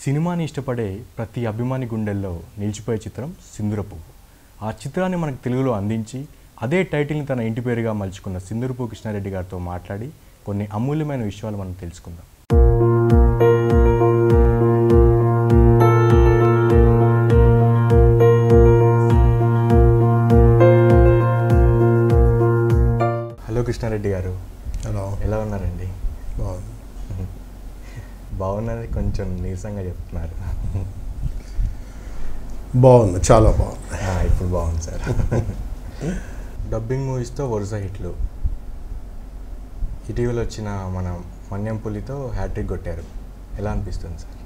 సినిమాని ఇష్టపడే ప్రతి అభిమాని గుండెల్లో నిలిచిపోయే చిత్రం సింధూర పువ్వు. ఆ చిత్రాన్ని మనకు తెలుగులో అందించి అదే టైటిల్ని తన ఇంటి పేరుగా మలుచుకున్న సింధూరపు కృష్ణారెడ్డి గారితో మాట్లాడి కొన్ని అమూల్యమైన విషయాలు మనం తెలుసుకుందాం. హలో కృష్ణారెడ్డి గారు. హలో, ఎలా ఉన్నారండి? బాగుంది. బాగున్నది, కొంచెం నీరసంగా చెప్తున్నారు. బాగుంది, చాలా బాగుంది. ఇప్పుడు బాగుంది సార్. డబ్బింగ్ మూవీస్తో వరుస హిట్లు. ఇటీవల వచ్చిన మన మన్యం పులితో హ్యాట్రిక్ కొట్టారు. ఎలా అనిపిస్తుంది సార్?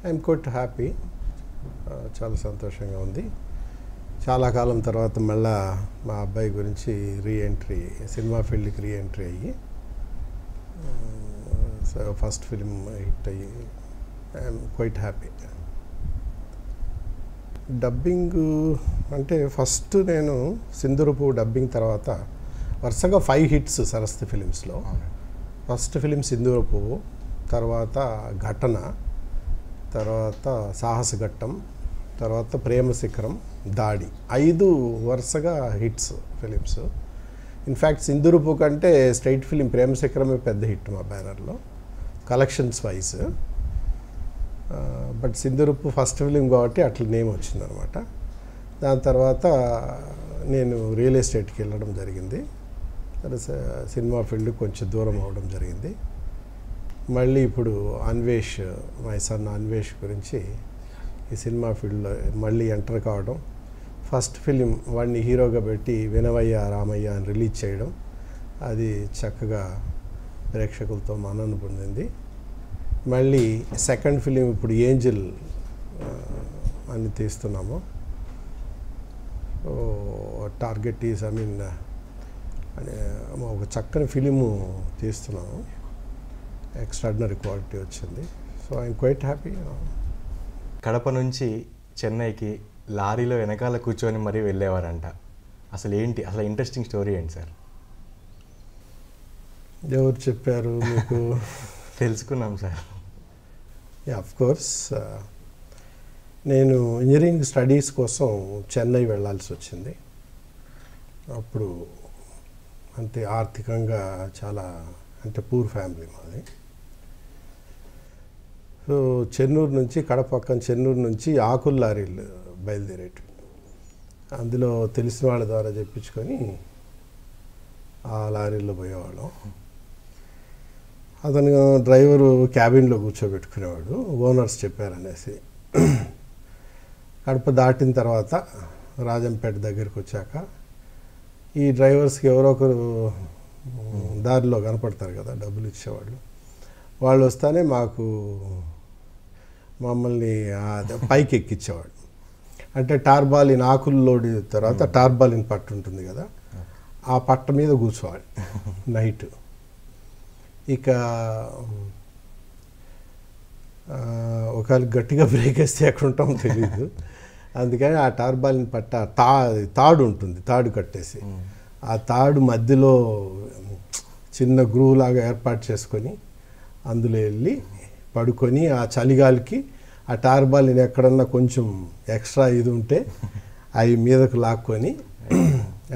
I'm quite happy. చాలా సంతోషంగా ఉంది. చాలా కాలం తర్వాత మళ్ళా మా అబ్బాయి గురించి రీఎంట్రీ, సినిమా ఫీల్డ్కి రీఎంట్రీ అయ్యి ఫస్ట్ ఫిలిం హిట్ అయ్యి ఐఎమ్ క్వైట్ హ్యాపీ. డబ్బింగ్ అంటే ఫస్ట్ నేను సింధూరపు డబ్బింగ్ తర్వాత వరుసగా 5 హిట్స్ సరస్వతి ఫిలిమ్స్లో. ఫస్ట్ ఫిలిం సింధూరపు, తర్వాత ఘటన, తర్వాత సాహస ఘట్టం, తర్వాత ప్రేమ శిఖరం, దాడి, 5 వరుసగా హిట్స్ ఫిలిమ్స్. ఇన్ఫ్యాక్ట్ సింధూరపు కంటే స్ట్రైట్ ఫిలిం ప్రేమ శిఖరమే పెద్ద హిట్ మా బ్యానర్లో కలెక్షన్స్ వైజ్. బట్ సింధూరపు ఫస్ట్ ఫిలిం కాబట్టి అట్లా నేమ్ వచ్చిందనమాట. దాని తర్వాత నేను రియల్ ఎస్టేట్కి వెళ్ళడం జరిగింది. సినిమా ఫీల్డ్ కొంచెం దూరం అవ్వడం జరిగింది. మళ్ళీ ఇప్పుడు అన్వేష్, మై సన్ అన్వేష్ గురించి ఈ సినిమా ఫీల్డ్లో మళ్ళీ ఎంటర్ కావడం, ఫస్ట్ ఫిలిం వాడిని హీరోగా పెట్టి వినవయ్య రామయ్య అని రిలీజ్ చేయడం, అది చక్కగా ప్రేక్షకులతో మన్నన పొందింది. మళ్ళీ సెకండ్ ఫిలిం ఇప్పుడు ఏంజల్ అని తీస్తున్నాము. టార్గెట్ ఈజ్ ఒక చక్కని ఫిలిము తీస్తున్నాము. ఎక్స్ట్రాడినరీ క్వాలిటీ వచ్చింది. So I'm quite happy. Kadapa నుంచి చెన్నైకి లారీలో వెనకాల కూర్చొని మరీ వెళ్ళేవారంట. అసలు ఏంటి, అసలు ఇంట్రెస్టింగ్ స్టోరీ ఏంటి సార్? ఎవరు చెప్పారు మీకు? తెలుసుకున్నాం సార్. ఆఫ్ కోర్స్, నేను ఇంజనీరింగ్ స్టడీస్ కోసం చెన్నై వెళ్ళాల్సి వచ్చింది. అప్పుడు అంతే ఆర్థికంగా చాలా పూర్ ఫ్యామిలీ మాది. సో చెన్నూరు నుంచి, కడప పక్కన చెన్నూరు నుంచి ఆకుల లారీలు బయలుదేరేటివి. అందులో తెలిసిన వాళ్ళ ద్వారా చెప్పించుకొని ఆ లారీలో పోయేవాళ్ళం. అతను డ్రైవరు క్యాబిన్లో కూర్చోబెట్టుకునేవాడు, ఓనర్స్ చెప్పారనేసి. కడప దాటిన తర్వాత రాజంపేట దగ్గరికి వచ్చాక ఈ డ్రైవర్స్కి ఎవరో ఒకరు దారిలో కనపడతారు కదా, డబ్బులు ఇచ్చేవాళ్ళు. వాళ్ళు వస్తానే మమ్మల్ని పైకి ఎక్కించేవాడు. అంటే టార్బాలిన్, ఆకులు లోడి తర్వాత టార్బాలిన్ పట్టు ఉంటుంది కదా, ఆ పట్ట మీద కూర్చోవాలి నైట్. ఇక ఒకవేళ గట్టిగా బ్రేక్ వేస్తే ఎక్కడ ఉంటామో తెలీదు. అందుకని ఆ టార్బాలిన్ పట్ట తాడు ఉంటుంది, తాడు కట్టేసి ఆ తాడు మధ్యలో చిన్న గ్రూవ్ లాగా ఏర్పాటు చేసుకొని అందులో వెళ్ళి పడుకొని ఆ చలిగాలికి ఆ టార్బాలిన్ ఎక్కడన్నా కొంచెం ఎక్స్ట్రా ఇది ఉంటే అవి మీదకు లాక్కొని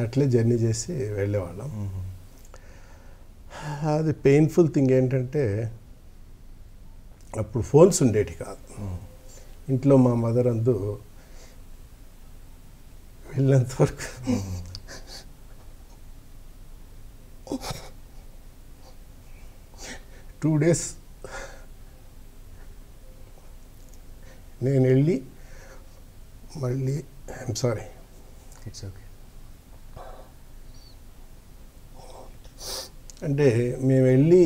అట్లే జర్నీ చేసి వెళ్ళేవాళ్ళం. అది పెయిన్ఫుల్ థింగ్ ఏంటంటే అప్పుడు ఫోన్స్ ఉండేటి కాదు ఇంట్లో. మా మదర్ అందు వెళ్ళేంత వరకు 2 days నేను వెళ్ళి మళ్ళీ ఐఎమ్ సారీ, ఇట్స్ ఓకే. అంటే మేము వెళ్ళి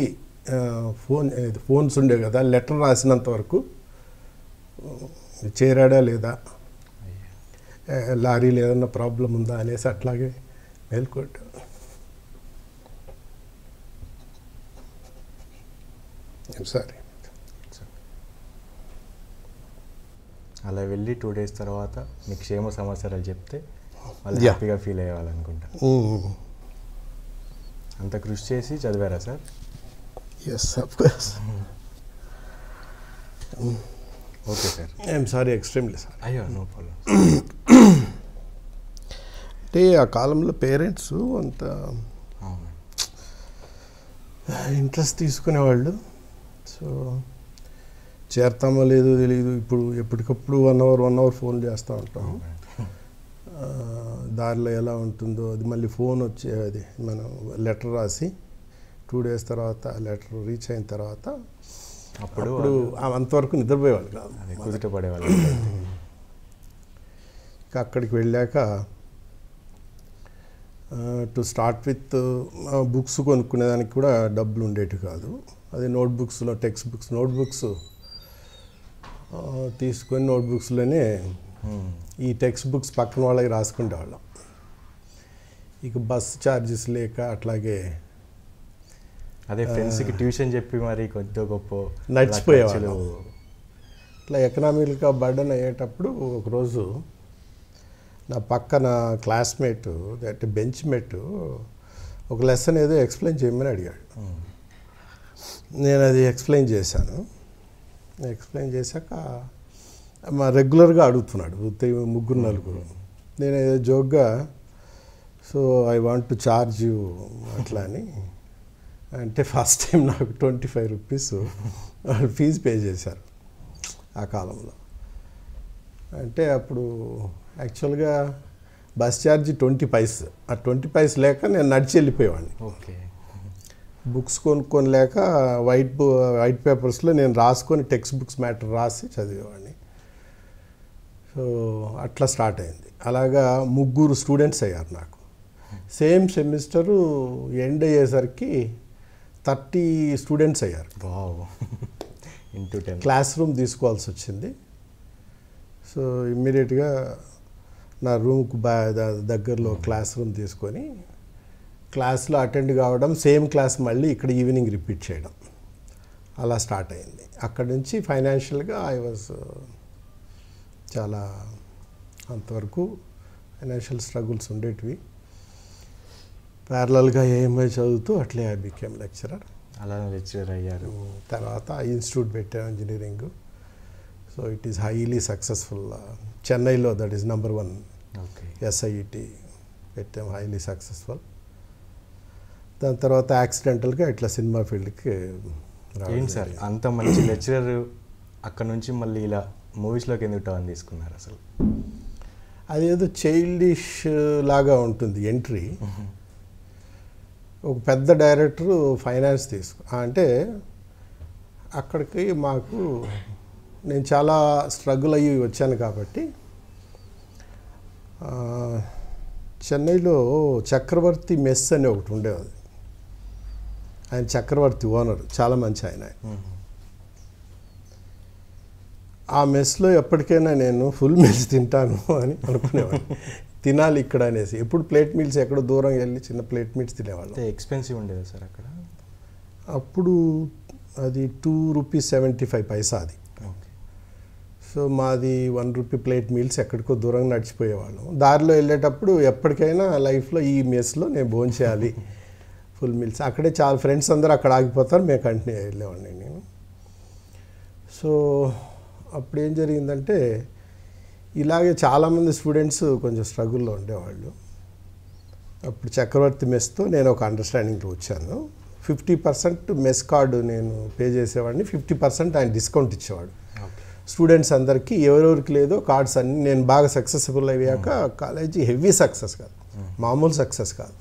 ఫోన్స్ ఉండే కదా, లెటర్ రాసినంత వరకు చేరాడా లేదా, లారీలో ఏదన్నా ప్రాబ్లం ఉందా అనేసి అట్లాగే మేల్కొట్టాం. సారీ. అలా వెళ్ళి 2 days తర్వాత మీ క్షేమ సమాచారాలు చెప్తే వాళ్ళు హ్యాపీగా ఫీల్ అయ్యేవాళ్ళనుకుంటా. అంత కృషి చేసి చదివారా sir? Yes, of course. Okay sir. I'm sorry, extremely sorry. అయ్యో, నో ప్రాబ్లం. అంటే ఆ కాలంలో పేరెంట్స్ అంత ఇంట్రెస్ట్ తీసుకునేవాళ్ళు. సో చేరతామో లేదో తెలియదు. ఇప్పుడు ఎప్పటికప్పుడు 1 అవర్ ఫోన్ చేస్తూ ఉంటాం. దారిలో ఎలా ఉంటుందో అది మళ్ళీ ఫోన్ వచ్చే, అది మనం లెటర్ రాసి 2 days తర్వాత లెటర్ రీచ్ అయిన తర్వాత అప్పుడు అంతవరకు నిద్రపోయేవాళ్ళు కాదు, కుదుట పడేవాళ్ళు. ఇంకా అక్కడికి వెళ్ళాక టు స్టార్ట్ విత్ బుక్స్ కొనుక్కునేదానికి కూడా డబ్బులు ఉండేవి కాదు. అదే నోట్బుక్స్లో నోట్బుక్స్ తీసుకొని నోట్బుక్స్లోనే ఈ టెక్స్ట్ బుక్స్ పక్కన వాళ్ళకి రాసుకునేవాళ్ళం. ఇక బస్ ఛార్జెస్ లేక అట్లాగే అదే ఫ్రెండ్స్కి ట్యూషన్ చెప్పి మరి కొద్ది గొప్ప నడిచిపోయేవాళ్ళు. ఇట్లా ఎకనామికల్గా బర్డన్ అయ్యేటప్పుడు ఒకరోజు నా పక్కన క్లాస్మేట్, అంటే బెంచ్ మేట్, ఒక లెసన్ ఏదో ఎక్స్ప్లెయిన్ చేయమని అడిగాడు. నేను అది ఎక్స్ప్లెయిన్ చేశాను. ఎక్స్ప్లెయిన్ చేశాక మా రెగ్యులర్గా అడుగుతున్నాడు, 3-4. నేను ఏదో జోక్గా, so I want to charge you అట్లా అని అంటే ఫస్ట్ టైం నాకు 25 rupees వాళ్ళు ఫీజు పే చేశారు ఆ కాలంలో. అంటే అప్పుడు యాక్చువల్గా బస్ ఛార్జ్ 20 paise. ఆ 20 paise లేక నేను నడిచి వెళ్ళిపోయేవాడిని. ఓకే. బుక్స్ కొనుక్కొని లేక వైట్ పేపర్స్లో నేను రాసుకొని టెక్స్ట్ బుక్స్ మ్యాటర్ రాసి చదివేవాడిని. సో అట్లా స్టార్ట్ అయింది. అలాగా 3 స్టూడెంట్స్ అయ్యారు నాకు. సేమ్ సెమిస్టరు ఎండ్ అయ్యేసరికి 30 స్టూడెంట్స్ అయ్యారు. ఇంటూ 10 క్లాస్ రూమ్ తీసుకోవాల్సి వచ్చింది. సో ఇమ్మీడియట్గా నా రూమ్కు దగ్గరలో క్లాస్ రూమ్ తీసుకొని క్లాస్లో అటెండ్ కావడం, సేమ్ క్లాస్ మళ్ళీ ఇక్కడ ఈవినింగ్ రిపీట్ చేయడం, అలా స్టార్ట్ అయింది. అక్కడి నుంచి ఫైనాన్షియల్గా ఐ వాజ్ చాలా, అంతవరకు ఫైనాన్షియల్ స్ట్రగుల్స్ ఉండేటివి. ప్యారలల్గా ఏఎంఐ చదువుతూ అట్లే ఐ బికేమ్ లెక్చరర్. అలా లెక్చరర్ అయ్యారు. తర్వాత ఇన్స్టిట్యూట్ పెట్టాను engineering. So it is highly successful. చెన్నైలో దట్ ఈస్ నంబర్ 1 SIET పెట్టాము, హైలీ సక్సెస్ఫుల్. దాని తర్వాత యాక్సిడెంటల్గా ఇట్లా సినిమా ఫీల్డ్కి ఏంటి సార్ అంత మంచి లెక్చరర్ అక్కడ నుంచి మళ్ళీ ఇలా మూవీస్లోకి ఎందుకు టర్న్ తీసుకున్నారు అసలు? అదేదో చైల్డిష్ లాగా ఉంటుంది ఎంట్రీ. ఒక పెద్ద డైరెక్టరు ఫైనాన్స్ అంటే అక్కడికి మాకు, నేను చాలా స్ట్రగుల్ అయ్యి వచ్చాను కాబట్టి, చెన్నైలో చక్రవర్తి మెస్ అని ఒకటి ఉండేది. ఆయన చక్రవర్తి ఓనర్, చాలా మంచి ఆయన. ఆ మెస్లో ఎప్పటికైనా నేను ఫుల్ మీల్స్ తింటాను అని అనుకునేవాడిని. తినాలి ఇక్కడ అనేసి. ఎప్పుడు ప్లేట్ మీల్స్ ఎక్కడో దూరం వెళ్ళి చిన్న ప్లేట్ మీల్స్ తినేవాళ్ళం. ఎక్స్పెన్సివ్ ఉండేది సార్ అక్కడ అప్పుడు? అది 2.75 rupees అది. సో మాది 1 rupee ప్లేట్ మీల్స్ ఎక్కడికో దూరం నడిచిపోయేవాళ్ళం. దారిలో వెళ్ళేటప్పుడు ఎప్పటికైనా లైఫ్లో ఈ మెస్లో నేను భోంచేయాలి ఫుల్ మీల్స్. అక్కడే చాలా ఫ్రెండ్స్ అందరూ అక్కడ ఆగిపోతారు, మేము కంటిన్యూ వెళ్ళేవాడిని నేను. సో అప్పుడు ఏం జరిగిందంటే, ఇలాగే చాలామంది స్టూడెంట్స్ కొంచెం స్ట్రగుల్లో ఉండేవాళ్ళు. అప్పుడు చక్రవర్తి మెస్తో నేను ఒక అండర్స్టాండింగ్లో వచ్చాను. 50% మెస్ కార్డు నేను పే చేసేవాడిని, 50% ఆయన డిస్కౌంట్ ఇచ్చేవాడు స్టూడెంట్స్ అందరికీ. ఎవరెవరికి లేదో కార్డ్స్ అన్నీ నేను బాగా సక్సెస్ఫుల్ అయ్యాక, కాలేజీ హెవీ సక్సెస్ కాదు, మామూలు సక్సెస్ కాదు,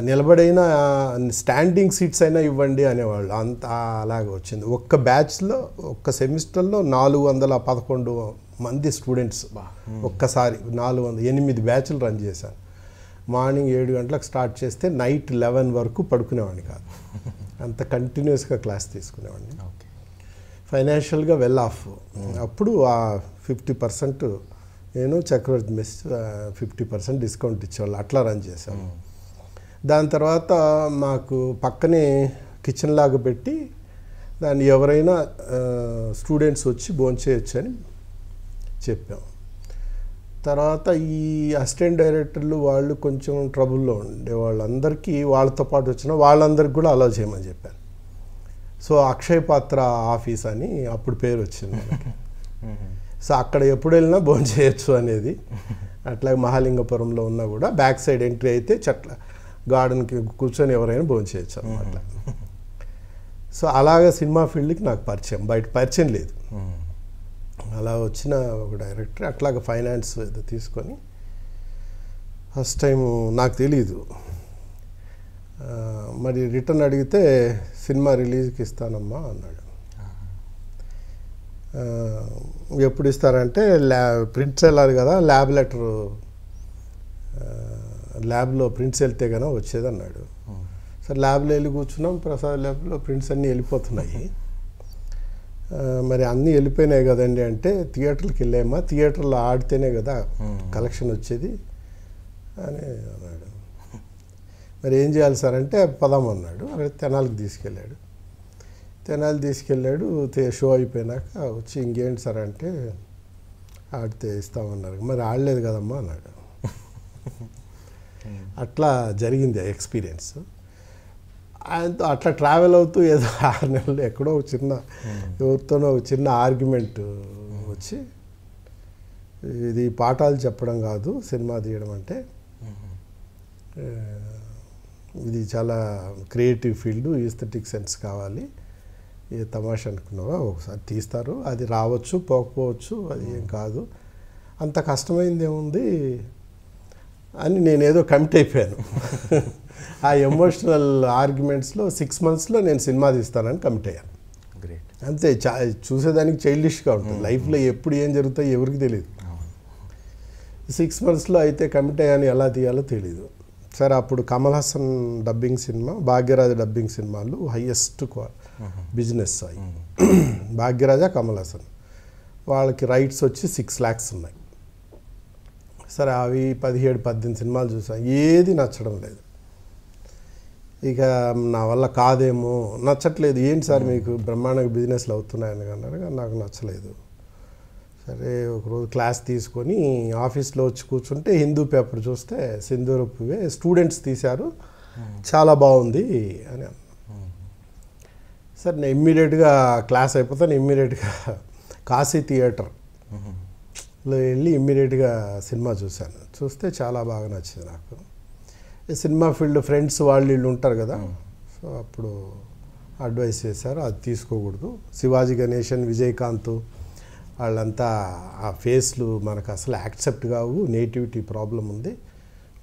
నిలబడైనా స్టాండింగ్ సీట్స్ అయినా ఇవ్వండి అనేవాళ్ళు. అంత అలాగే వచ్చింది. ఒక్క బ్యాచ్లో, ఒక్క సెమిస్టర్లో 411 మంది స్టూడెంట్స్. ఒక్కసారి 8 బ్యాచ్లు రన్ చేశాను. మార్నింగ్ 7 గంటలకు స్టార్ట్ చేస్తే నైట్ 11 వరకు పడుకునేవాడిని కాదు, అంత కంటిన్యూస్గా క్లాస్ తీసుకునేవాడిని. ఫైనాన్షియల్గా వెల్ ఆఫ్. అప్పుడు ఆ 50% నేను చక్రవర్తి మెస్ 50% డిస్కౌంట్ ఇచ్చేవాళ్ళు, అట్లా రన్ చేశాను. దాని తర్వాత మాకు పక్కనే కిచెన్ లాగా పెట్టి దాన్ని ఎవరైనా స్టూడెంట్స్ వచ్చి భోంచేయచ్చు అని చెప్పాం. తర్వాత ఈ అసిస్టెంట్ డైరెక్టర్లు వాళ్ళు కొంచెం ట్రబుల్లో ఉండే వాళ్ళందరికీ, వాళ్ళతో పాటు వచ్చిన వాళ్ళందరికీ కూడా అలౌ చేయమని చెప్పాను. సో అక్షయ్ పాత్ర ఆఫీస్ అని అప్పుడు పేరు వచ్చింది మనకి. సో అక్కడ ఎప్పుడు వెళ్ళినా భోజనం చేయొచ్చు అనేది. అట్లాగే మహాలింగపురంలో ఉన్నా కూడా బ్యాక్ సైడ్ ఎంట్రీ అయితే చెట్ల గార్డెన్కి కూర్చొని ఎవరైనా భోజనం చేయొచ్చు అనమాట. సో అలాగా సినిమా ఫీల్డ్కి నాకు పరిచయం, బయట పరిచయం లేదు. అలా వచ్చిన ఒక డైరెక్టర్ అట్లాగా ఫైనాన్స్ ఏదో తీసుకొని ఫస్ట్ టైం నాకు తెలీదు, మరి రిటర్న్ అడిగితే సినిమా రిలీజ్కి ఇస్తానమ్మా అన్నాడు. ఎప్పుడు ఇస్తారంటే ప్రింట్స్ వెళ్ళాలి కదా, ల్యాబ్ లెటర్ ల్యాబ్లో ప్రింట్స్ వెళ్తే కనుక వచ్చేది అన్నాడు. సరే ల్యాబ్లో వెళ్ళి కూర్చున్నాం, ప్రసాద్ ల్యాబ్లో ప్రింట్స్ అన్నీ వెళ్ళిపోతున్నాయి. మరి అన్నీ వెళ్ళిపోయినాయి కదండి అంటే, థియేటర్కి వెళ్ళామా, థియేటర్లో ఆడితేనే కదా కలెక్షన్ వచ్చేది అని అన్నాడు. మరి ఏం చేయాలి సార్ అంటే పదామన్నాడు. అక్కడ తెనాలికి తీసుకెళ్ళాడు. తెనాలి తీసుకెళ్ళాడు. షో అయిపోయినాక వచ్చి ఇంకేంటి సార్ అంటే ఆడితే ఇస్తామన్నారు. మరి ఆడలేదు కదమ్మా అన్నాడు. అట్లా జరిగింది ఎక్స్పీరియన్స్. అట్లా ట్రావెల్ అవుతూ ఏదో 6 నెలలు ఎక్కడో ఒక చిన్న ఎవరితోనో ఒక చిన్న ఆర్గ్యుమెంట్ వచ్చి, ఇది పాఠాలు చెప్పడం కాదు సినిమా తీయడం అంటే, ఇది చాలా క్రియేటివ్ ఫీల్డ్, ఈస్థెటిక్ సెన్స్ కావాలి, ఏ తమాషా అనుకున్నావా, ఒకసారి తీస్తారు, అది రావచ్చు పోకపోవచ్చు, అది ఏం కాదు, అంత కష్టమైంది ఏముంది అని నేనేదో కమిట్ అయిపోయాను. ఆ ఎమోషనల్ ఆర్గ్యుమెంట్స్లో 6 monthsలో నేను సినిమా తీస్తానని కమిట్ అయ్యాను. గ్రేట్. అంతే, చూసేదానికి చైల్డిష్గా ఉంటుంది. లైఫ్లో ఎప్పుడు ఏం జరుగుతాయో ఎవరికి తెలియదు. 6 monthsలో అయితే కమిట్ అయ్యాను, ఎలా తీయాలో తెలీదు. సరే అప్పుడు Kamal Haasan dubbing cinema, Bhagyaraja dubbing సినిమాలు హైయెస్ట్ బిజినెస్ అయ్యి, భాగ్యరాజ కమల్ హాసన్ వాళ్ళకి రైట్స్ వచ్చి 6 lakhs ఉన్నాయి. సరే అవి 17-18 సినిమాలు చూసాను, ఏది నచ్చడం లేదు. ఇక నా వల్ల కాదేమో, నచ్చట్లేదు. ఏంటి సార్ మీకు బ్రహ్మాండంగా బిజినెస్లు అవుతున్నాయని అన్నారు, కానీ నాకు నచ్చలేదు. సరే ఒకరోజు క్లాస్ తీసుకొని ఆఫీస్లో వచ్చి కూర్చుంటే హిందూ పేపర్ చూస్తే సింధూరపువే స్టూడెంట్స్ తీశారు, చాలా బాగుంది అని అన్నాను. సరే నేను ఇమ్మీడియట్గా క్లాస్ అయిపోతాను, ఇమ్మీడియట్గా కాశీ థియేటర్లో వెళ్ళి ఇమ్మీడియట్గా సినిమా చూశాను. చూస్తే చాలా బాగా నచ్చింది నాకు. సినిమా ఫీల్డ్ ఫ్రెండ్స్ వాళ్ళు వీళ్ళు ఉంటారు కదా, సో అప్పుడు అడ్వైస్ చేశారు అది తీసుకోకూడదు. శివాజీ గణేశన్, విజయకాంత్ వాళ్ళంతా ఆ ఫేస్లు మనకు అసలు యాక్సెప్ట్ కావు, నేటివిటీ ప్రాబ్లం ఉంది,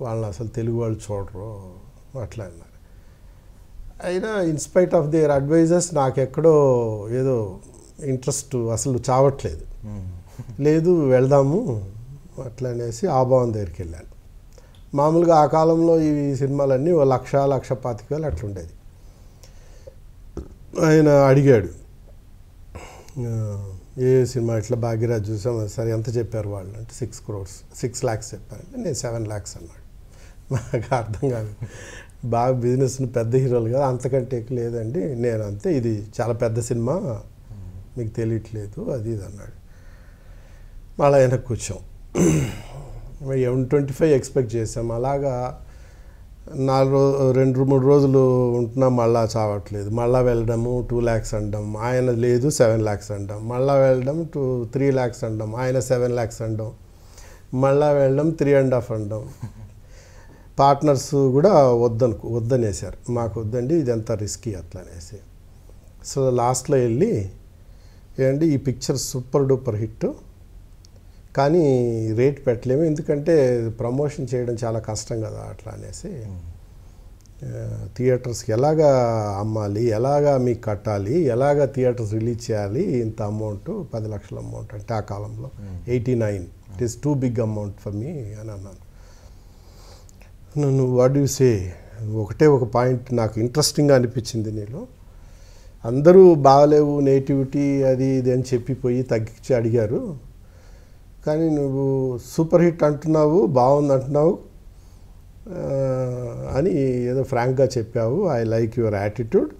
వాళ్ళని అసలు తెలుగు వాళ్ళు చూడరు అట్లా అన్నారు. అయినా ఇన్స్పైట్ ఆఫ్ దేర్ అడ్వైజర్స్ నాకు ఎక్కడో ఏదో ఇంట్రెస్ట్ అసలు చావట్లేదు. లేదు వెళ్దాము అట్లా అనేసి ఆభావం దగ్గరికి వెళ్ళాను. మామూలుగా ఆ కాలంలో ఈ సినిమాలన్నీ 1,00,000-1,25,000 అట్లుండేది. ఆయన అడిగాడు, ఏ సినిమా ఇట్లా భాగ్యరాజ్ చూసాం, సరే ఎంత చెప్పారు వాళ్ళు అంటే 6 lakhs చెప్పారంటే నేను 7 lakhs అన్నాడు. నాకు అర్థం కాదు, బాగా బిజినెస్ని పెద్ద హీరోలు కదా, అంతకంటే ఎక్కువ లేదండి, నేను అంతే, ఇది చాలా పెద్ద సినిమా మీకు తెలియట్లేదు అది ఇది అన్నాడు. మళ్ళీ వెనక్కి కూర్చోం, 125 ఎక్స్పెక్ట్ చేసాం. అలాగా 2-3 రోజులు ఉంటున్నాం, మళ్ళా చావట్లేదు. మళ్ళీ వెళ్ళడము 2 lakhs అనడం, ఆయన లేదు 7 lakhs అనడం, మళ్ళీ వెళ్ళడం 3 lakhs అనడం, ఆయన 7 lakhs అనడం, మళ్ళీ వెళ్ళడం 3.5 అనడం. పార్ట్నర్స్ కూడా వద్దనేసారు, మాకు వద్దండి ఇదంతా రిస్కీ అట్లా అనేసి. సో లాస్ట్లో వెళ్ళి ఏంటి ఈ పిక్చర్ సూపర్ డూపర్ హిట్, కానీ రేట్ పెట్టలేము ఎందుకంటే ప్రమోషన్ చేయడం చాలా కష్టం కదా అట్లా అనేసి, థియేటర్స్కి ఎలాగా అమ్మాలి, ఎలాగా మీకు కట్టాలి, ఎలాగా థియేటర్స్ రిలీజ్ చేయాలి, ఇంత అమౌంట్ 10 లక్షల అమౌంట్ అంటే ఆ కాలంలో 89, it is too big amount for me అని అన్నాను. నన్ను వాట్ యు సే, ఒకటే ఒక పాయింట్ నాకు ఇంట్రెస్టింగ్గా అనిపించింది నీలో, అందరూ బాగలేవు నేటివిటీ అది ఇది అని చెప్పిపోయి తగ్గించి అడిగారు, కానీ నువ్వు సూపర్ హిట్ అంటున్నావు, బాగుంది అంటున్నావు అని ఏదో ఫ్రాంక్గా చెప్పావు. I like your attitude,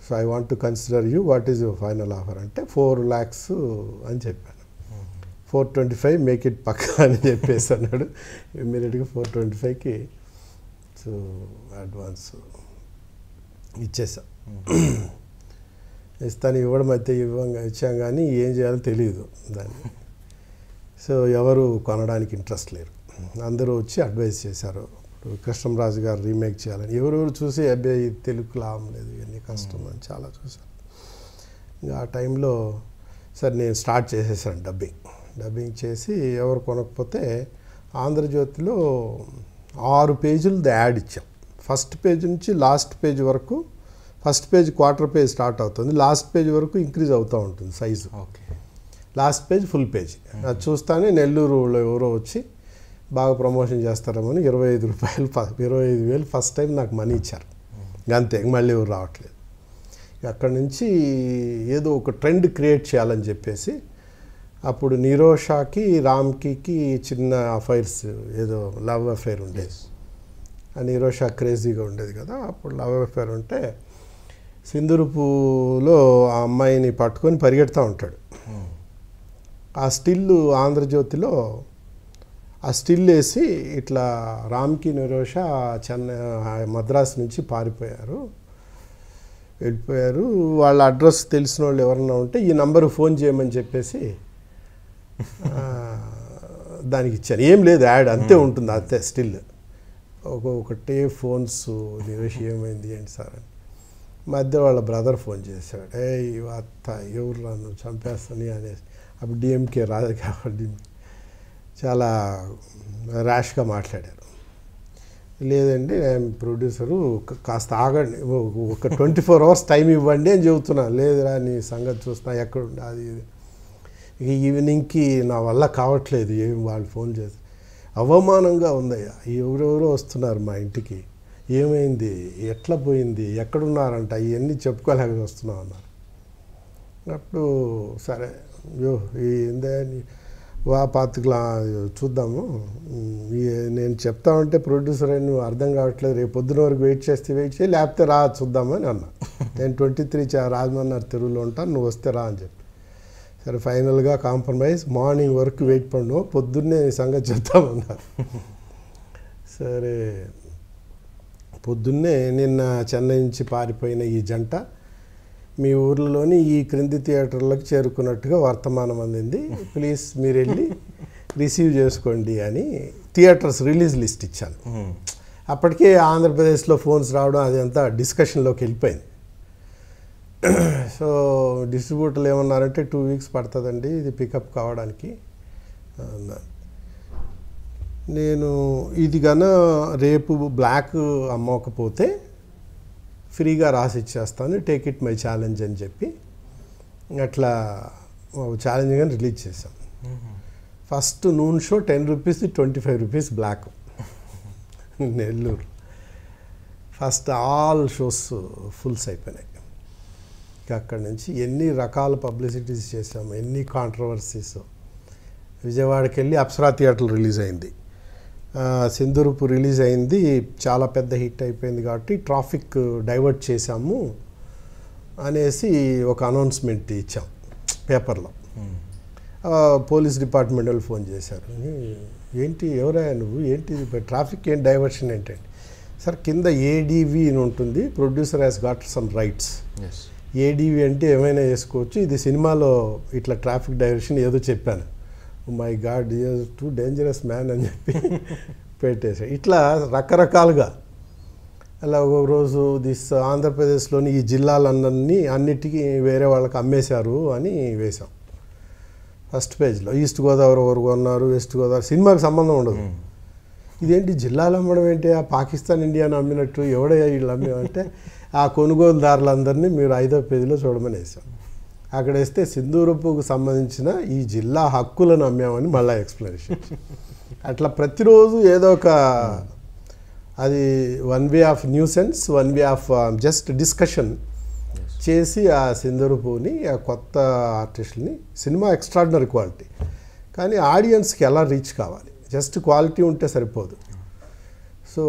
so I want to consider you, what is your final offer అంటే 4 lakhs అని చెప్పాను. 425 మేక్ ఇట్ పక్కా అని చెప్పేసి అన్నాడు. ఇమ్మీడియట్గా 425కి సో అడ్వాన్స్ ఇచ్చేసా. ఇస్తాను ఇవ్వడం అయితే ఇచ్చాం కానీ ఏం చేయాలో తెలియదు దాన్ని. సో ఎవరు కొనడానికి ఇంట్రెస్ట్ లేరు. అందరూ వచ్చి అడ్వైస్ చేశారు, కృష్ణంరాజు గారు రీమేక్ చేయాలని. ఎవరెవరు చూసి అబ్బాయి తెలుగు లాభం లేదు, ఇవన్నీ కష్టం అని చాలా చూశారు. ఇంకా ఆ టైంలో సరే నేను స్టార్ట్ చేసేసాను డబ్బింగ్ చేసి ఎవరు కొనకపోతే ఆంధ్రజ్యోతిలో 6 పేజీలది యాడ్ ఇచ్చాం. ఫస్ట్ పేజ్ నుంచి లాస్ట్ పేజ్ వరకు. First page quarter page start అవుతుంది, లాస్ట్ పేజ్ వరకు ఇంక్రీజ్ అవుతూ ఉంటుంది size. Okay. Last page full page. అది చూస్తానే నెల్లూరులో ఎవరో వచ్చి బాగా ప్రమోషన్ చేస్తారేమో అని 25,000 ఫస్ట్ టైం నాకు మనీ ఇచ్చారు. అంతే, మళ్ళీ ఎవరు రావట్లేదు. అక్కడి నుంచి ఏదో ఒక ట్రెండ్ క్రియేట్ చేయాలని చెప్పేసి అప్పుడు నిరోషాకి రామ్కి చిన్న అఫైర్స్, ఏదో లవ్ అఫైర్ ఉండేది. ఆ నిరోషా క్రేజీగా ఉండేది కదా, అప్పుడు లవ్ అఫైర్ ఉంటే సింధూరపులో ఆ అమ్మాయిని పట్టుకొని పరిగెడుతూ ఉంటాడు. ఆ స్టిల్ ఆంధ్రజ్యోతిలో ఆ స్టిల్ వేసి ఇట్లా రామ్కి నిరోష మద్రాసు నుంచి వెళ్ళిపోయారు, వాళ్ళ అడ్రస్ తెలిసిన వాళ్ళు ఎవరన్నా ఉంటే ఈ నంబరు ఫోన్ చేయమని చెప్పేసి దానికి ఇచ్చాను. ఏం లేదు, యాడ్ అంతే ఉంటుంది, అంతే స్టిల్. ఒకటే ఫోన్స్ నిరోష ఏమైంది ఏంటి సార్ అని. మధ్య వాళ్ళ బ్రదర్ ఫోన్ చేశాడు, అత్త ఎవరు నన్ను చంపేస్తాను అనేసి. అప్పుడు డిఎంకే రాదు కాబట్టి చాలా ర్యాష్గా మాట్లాడారు. లేదండి నేను ప్రొడ్యూసరు, కాస్త ఆగండి, ఒక 24 hours టైం ఇవ్వండి అని చెబుతున్నాను. లేదురా నీ సంగతి చూస్తున్నా ఎక్కడుండే అది ఇది. ఇక ఈవినింగ్కి నా వల్ల కావట్లేదు, ఏం వాళ్ళు ఫోన్ చేసి అవమానంగా ఉందయ్యా, ఎవరెవరో వస్తున్నారు మా ఇంటికి, ఏమైంది, ఎట్లా పోయింది, ఎక్కడున్నారంట, ఇవన్నీ చెప్పుకోలేక వస్తున్నాం అన్నారు. అప్పుడు సరే ఏందే పాతికలా చూద్దాము, నేను చెప్తా ఉంటే ప్రొడ్యూసర్ అని నువ్వు అర్థం కావట్లేదు, రేపు పొద్దున వరకు వెయిట్ చేయి, లేకపోతే రా చూద్దామని అన్నా. నేను 23 రాజమన్నారు తెరువులో ఉంటాను, నువ్వు వస్తే రా అని చెప్పి. సరే ఫైనల్గా కాంప్రమైజ్, మార్నింగ్ వరకు వెయిట్ పడిను, పొద్దున్నే సంగతి చెప్తామన్నారు. సరే పొద్దున్నే నిన్న చెన్నై నుంచి పారిపోయిన ఈ జంట మీ ఊర్లోని ఈ క్రింది థియేటర్లకు చేరుకున్నట్టుగా వర్తమానం అందింది, ప్లీజ్ మీరు వెళ్ళి రిసీవ్ చేసుకోండి అని థియేటర్స్ రిలీజ్ లిస్ట్ ఇచ్చాను. అప్పటికే ఆంధ్రప్రదేశ్లో ఫోన్స్ రావడం అదంతా డిస్కషన్లోకి వెళ్ళిపోయింది. సో డిస్ట్రిబ్యూటర్లు ఏమన్నారంటే 2 weeks పడుతుందండి ఇది పికప్ కావడానికి అన్నారు. నేను ఇది కన్నా రేపు బ్లాక్ అమ్మకపోతే ఫ్రీగా రాసి ఇచ్చేస్తాను, టేక్ ఇట్ మై ఛాలెంజ్ అని చెప్పి అట్లా ఛాలెంజ్గా రిలీజ్ చేశాం. First noon show 10 rupees, 25 rupees black Nellore. First all shows fulls అయిపోయినాయి. అక్కడి నుంచి ఎన్ని రకాల పబ్లిసిటీస్ చేసాము, ఎన్ని కాంట్రవర్సీస్. విజయవాడకి వెళ్ళి అప్సరా థియేటర్ రిలీజ్ అయింది, సింధూరపు రిలీజ్ అయింది, చాలా పెద్ద హిట్ అయిపోయింది కాబట్టి ట్రాఫిక్ డైవర్ట్ చేశాము అనేసి ఒక అనౌన్స్మెంట్ ఇచ్చాం పేపర్లో. పోలీస్ డిపార్ట్మెంట్ వాళ్ళు ఫోన్ చేశారు, ఏంటి ఎవరా నువ్వు, ఏంటి ట్రాఫిక్ ఏం డైవర్షన్ ఏంటండి. సార్ కింద ఏడీవీ అని ఉంటుంది, producer has got some rights. ADV అంటే ఏమైనా వేసుకోవచ్చు, ఇది సినిమాలో ఇట్లా ట్రాఫిక్ డైవర్షన్ ఏదో చెప్పాను. My God is too dangerous man అని చెప్పి పెట్టేశాడు. ఇట్లా రకరకాలుగా అలా ఒక రోజు ఆంధ్రప్రదేశ్లోని ఈ అన్నిటికీ వేరే వాళ్ళకి అమ్మేశారు అని వేశాం ఫస్ట్ పేజ్లో. ఈస్ట్ గోదావరి ఒకరు కొన్నారు, వెస్ట్ గోదావరి, సినిమాకి సంబంధం ఉండదు. ఇదేంటి జిల్లాలు అమ్మడం ఏంటి, ఆ పాకిస్తాన్ ఇండియాను అమ్మినట్టు, ఎవడయ్యా వీళ్ళు అమ్మేమంటే ఆ కొనుగోలుదారులందరినీ మీరు 5వ పేజీలో చూడమని వేసాం. అక్కడ వేస్తే సింధూరపుకు సంబంధించిన ఈ జిల్లా హక్కులను అమ్మామని మళ్ళీ ఎక్స్ప్లెనేషన్. అట్లా ప్రతిరోజు ఏదో ఒక, అది 1 way of nuisance, 1 way of just discussion చేసి ఆ సింధూరపుని, ఆ కొత్త ఆర్టిస్టులని, సినిమా ఎక్స్ట్రాడినరీ క్వాలిటీ, కానీ ఆడియన్స్కి ఎలా రీచ్ కావాలి, జస్ట్ క్వాలిటీ ఉంటే సరిపోదు. సో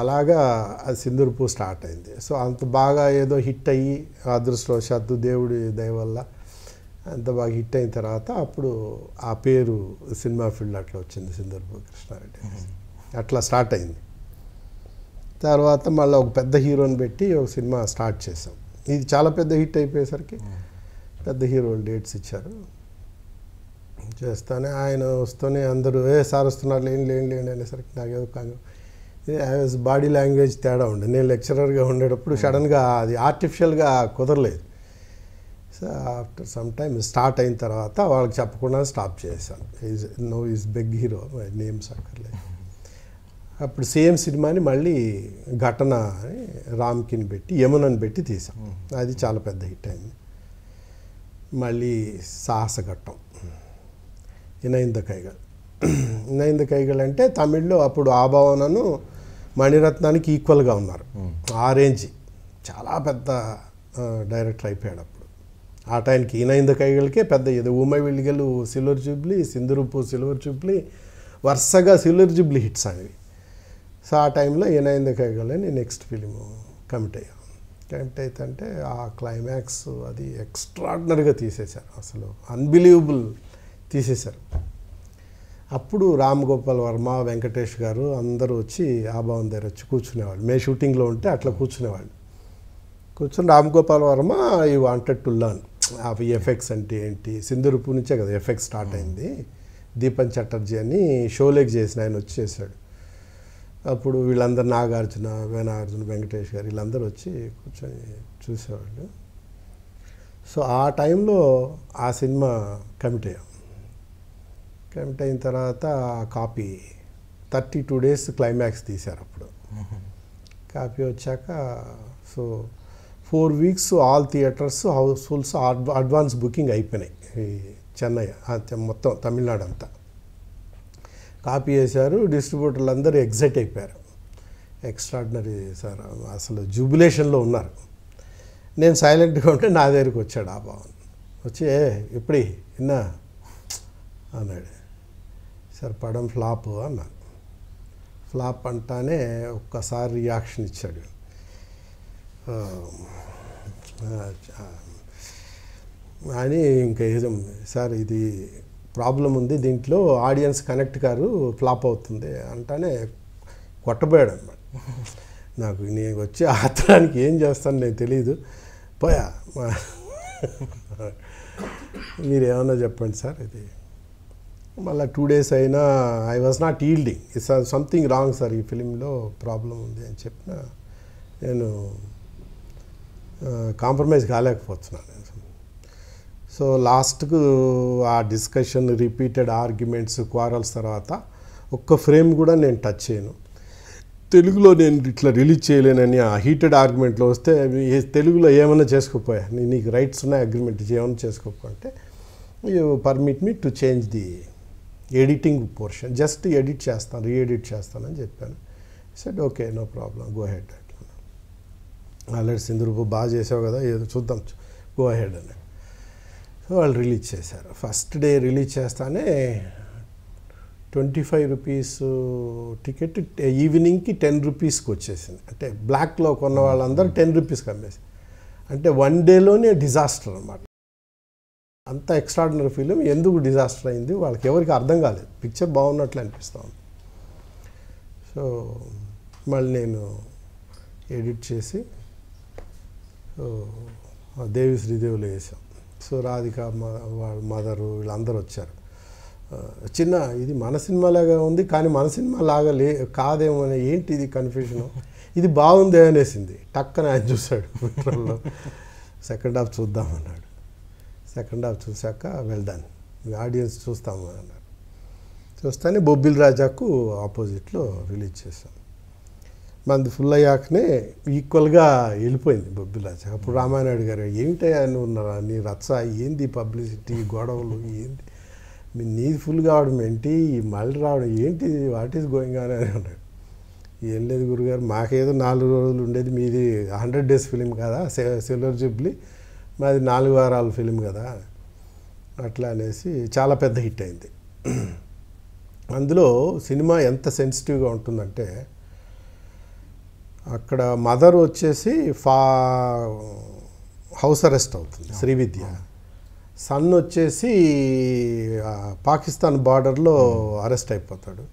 అలాగా అది సింధూరపు స్టార్ట్ అయింది. సో అంత బాగా ఏదో హిట్ అయ్యి, అదృష్టవశాత్తు దేవుడి దయ వల్ల అంత బాగా హిట్ అయిన తర్వాత అప్పుడు ఆ పేరు సినిమా ఫీల్డ్ అట్లా వచ్చింది, సింధూరపు కృష్ణారెడ్డి. అట్లా స్టార్ట్ అయింది. తర్వాత మళ్ళీ ఒక పెద్ద హీరోని పెట్టి ఒక సినిమా స్టార్ట్ చేసాం, ఇది చాలా పెద్ద హిట్ అయిపోయేసరికి పెద్ద హీరోలు డేట్స్ ఇచ్చారు. చేస్తానే ఆయన వస్తూనే అందరూ సార్ వస్తున్నారు లేండి అనేసరికి నాకేదో కానీ బాడీ లాంగ్వేజ్ తేడా ఉండే. నేను లెక్చరర్గా ఉండేటప్పుడు సడన్గా అది ఆర్టిఫిషియల్గా కుదరలేదు. So after some time start అయిన తర్వాత వాళ్ళకి చెప్పకుండా స్టాప్ చేశాను. ఈజ్ బిగ్ హీరో, నేమ్స్ అక్కర్లేదు. అప్పుడు సేమ్ సినిమాని మళ్ళీ ఘటన అని రామ్కిని పెట్టి యమునని పెట్టి తీసాం. అది చాలా పెద్ద హిట్ అయింది. మళ్ళీ సాహసఘట్టం, ఇనైంద కైగల్. ఇనైంద కైగల్ అంటే తమిళ్లో అప్పుడు ఆభావనను మణిరత్నానికి ఈక్వల్గా ఉన్నారు. ఆ రేంజ్ చాలా పెద్ద డైరెక్టర్ అయిపోయాడు అప్పుడు. ఆ టైంకి ఇనైంద కైగల్కే పెద్ద ఇది ఊమై విల్లిగలు సిల్వర్ జూబ్లీ, సింధురూపు సిల్వర్ జూబ్లీ, వరుసగా సిల్వర్ జూబ్లీ హిట్స్ అనేవి. సో ఆ టైంలో ఇనైంద కైగల్ అని నెక్స్ట్ ఫిలిం కమిట్ అయ్యాను. కమిట్ అయితే ఆ క్లైమాక్స్ అది ఎక్స్ట్రాడినరీగా తీసేశారు, అసలు అన్బిలీవబుల్ తీసేశారు. అప్పుడు రామ్ గోపాల్ వర్మ, వెంకటేష్ గారు అందరూ వచ్చి ఆ భవన్ దగ్గర వచ్చి కూర్చునేవాళ్ళు. మేము షూటింగ్లో ఉంటే అట్లా కూర్చునేవాళ్ళు. కూర్చొని రామ్ గోపాల్ వర్మ ఈ వాంటెడ్ టు లర్న్ అవి ఎఫెక్ట్స్ అంటే ఏంటి. సింధురూపు నుంచే కదా ఎఫెక్ట్స్ స్టార్ట్ అయింది. దీపన్ చటర్జీ అని షోలేకి చేసిన ఆయన వచ్చి చేశాడు. అప్పుడు వీళ్ళందరూ నాగార్జున, వేనాగార్జున, వెంకటేష్ గారు వీళ్ళందరూ వచ్చి కూర్చొని చూసేవాళ్ళు. సో ఆ టైంలో ఆ సినిమా కమిట్ అయ్యాం. కమిట్ అయిన తర్వాత కాపీ 32 days క్లైమాక్స్ తీశారు అప్పుడు. కాపీ వచ్చాక so 4 weeks all theatres, housefuls advance booking అయిపోయినాయి. ఈ చెన్నై మొత్తం తమిళనాడు అంతా కాపీ చేశారు. డిస్ట్రిబ్యూటర్లు అందరూ ఎగ్జైట్ అయిపోయారు. ఎక్స్ట్రాడినరీ సార్, అసలు జూబిలేషన్లో ఉన్నారు. నేను సైలెంట్గా ఉంటే నా దగ్గరికి వచ్చాడు ఆ భవన్. వచ్చి ఎప్పుడే విన్నా అన్నాడు. సార్ పడం ఫ్లాప్ అన్నాను. ఫ్లాప్ అంటానే ఒక్కసారి రియాక్షన్ ఇచ్చాడు. అని ఇంకా ఏదో సార్ ఇది ప్రాబ్లం ఉంది దీంట్లో, ఆడియన్స్ కనెక్ట్ కారు, ఫ్లాప్ అవుతుంది అంటానే కొట్టబోయాడు అన్నమాట. నాకు నేను వచ్చి ఆత్రానికి ఏం చేస్తాను నేను తెలీదు. పోయా మీరు ఏమన్నా చెప్పండి సార్ ఇది. మళ్ళీ 2 days అయినా I was not yielding. It's something wrong sir, ఈ ఫిలింలో ప్రాబ్లం ఉంది అని చెప్పిన నేను కాంప్రమైజ్ కాలేకపోతున్నాను. సో లాస్ట్కు ఆ డిస్కషన్, రిపీటెడ్ ఆర్గ్యుమెంట్స్, క్వారల్స్ తర్వాత ఒక్క ఫ్రేమ్ కూడా నేను టచ్ చేయను. తెలుగులో నేను ఇట్లా రిలీజ్ చేయలేనని ఆ హీటెడ్ ఆర్గ్యుమెంట్లో వస్తే తెలుగులో ఏమైనా చేసుకోపోయా, నీకు రైట్స్ ఉన్నాయి అగ్రిమెంట్ ఏమైనా చేసుకోపో అంటే you permit me to change the editing portion, just edit చేస్తాను, రీఎడిట్ చేస్తానని చెప్పాను. Said okay no problem, go ahead. అట్లా ఆల్రెడీ సింధురూపు బాగా చేసావు కదా, ఏదో చూద్దాం, గో హెడ్ అని. సో వాళ్ళు రిలీజ్ చేశారు. ఫస్ట్ డే రిలీజ్ చేస్తానే 25 rupees టికెట్ ఈవినింగ్కి 10 rupeesకి వచ్చేసింది. అంటే బ్లాక్లో కొన్న వాళ్ళందరూ 10 rupeesకి అమ్మేసి, అంటే 1 dayలోనే డిజాస్టర్ అన్నమాట. అంత ఎక్స్ట్రాడినరీ ఫిలిం ఎందుకు డిజాస్టర్ అయింది వాళ్ళకి ఎవరికి అర్థం కాలేదు. పిక్చర్ బాగున్నట్లు అనిపిస్తూ ఉంది. సో మళ్ళీ నేను ఎడిట్ చేసి దేవి శ్రీదేవులు వేసాం. సో రాధిక వాళ్ళ మదరు వీళ్ళందరూ వచ్చారు. చిన్న ఇది మన సినిమాలాగా ఉంది కానీ మన సినిమా లాగా కాదేమో, ఏంటి ఇది కన్ఫ్యూజను, ఇది బాగుంది అనేసింది. టక్కన ఆయన చూశాడు ట్విట్టర్లో. సెకండ్ హాఫ్ చూద్దామన్నాడు. సెకండ్ హాఫ్ చూశాక వెల్డన్, ఆడియన్స్ చూస్తాము అన్నారు. చూస్తానే బొబ్బిల్ రాజాకు ఆపోజిట్లో రిలీజ్ చేశాం. మనది ఫుల్ అయ్యాకనే ఈక్వల్గా వెళ్ళిపోయింది బొబ్బిల్ రాజా. అప్పుడు రామానాయుడు గారు ఏమిటయ్యా నువ్వు నీ రచ్చ ఏంది, పబ్లిసిటీ గొడవలు ఏంది, నీది ఫుల్ కావడం ఏంటి, మళ్ళీ రావడం ఏంటి, వాట్ ఈస్ గోయింగ్ ఆన్ అని అన్నాడు. ఏం లేదు గురుగారు, మాకేదో 4 రోజులు ఉండేది, మీది 100 days ఫిలిం కదా, సిల్వర్ జూబ్లీ, మాది 4 వారాల ఫిలిం కదా, అట్లా అనేసి చాలా పెద్ద హిట్ అయింది. అందులో సినిమా ఎంత సెన్సిటివ్గా ఉంటుందంటే, అక్కడ మదర్ వచ్చేసి హౌస్ అరెస్ట్ అవుతుంది శ్రీవిద్య, సన్ వచ్చేసి పాకిస్తాన్ బార్డర్లో అరెస్ట్ అయిపోతాడు.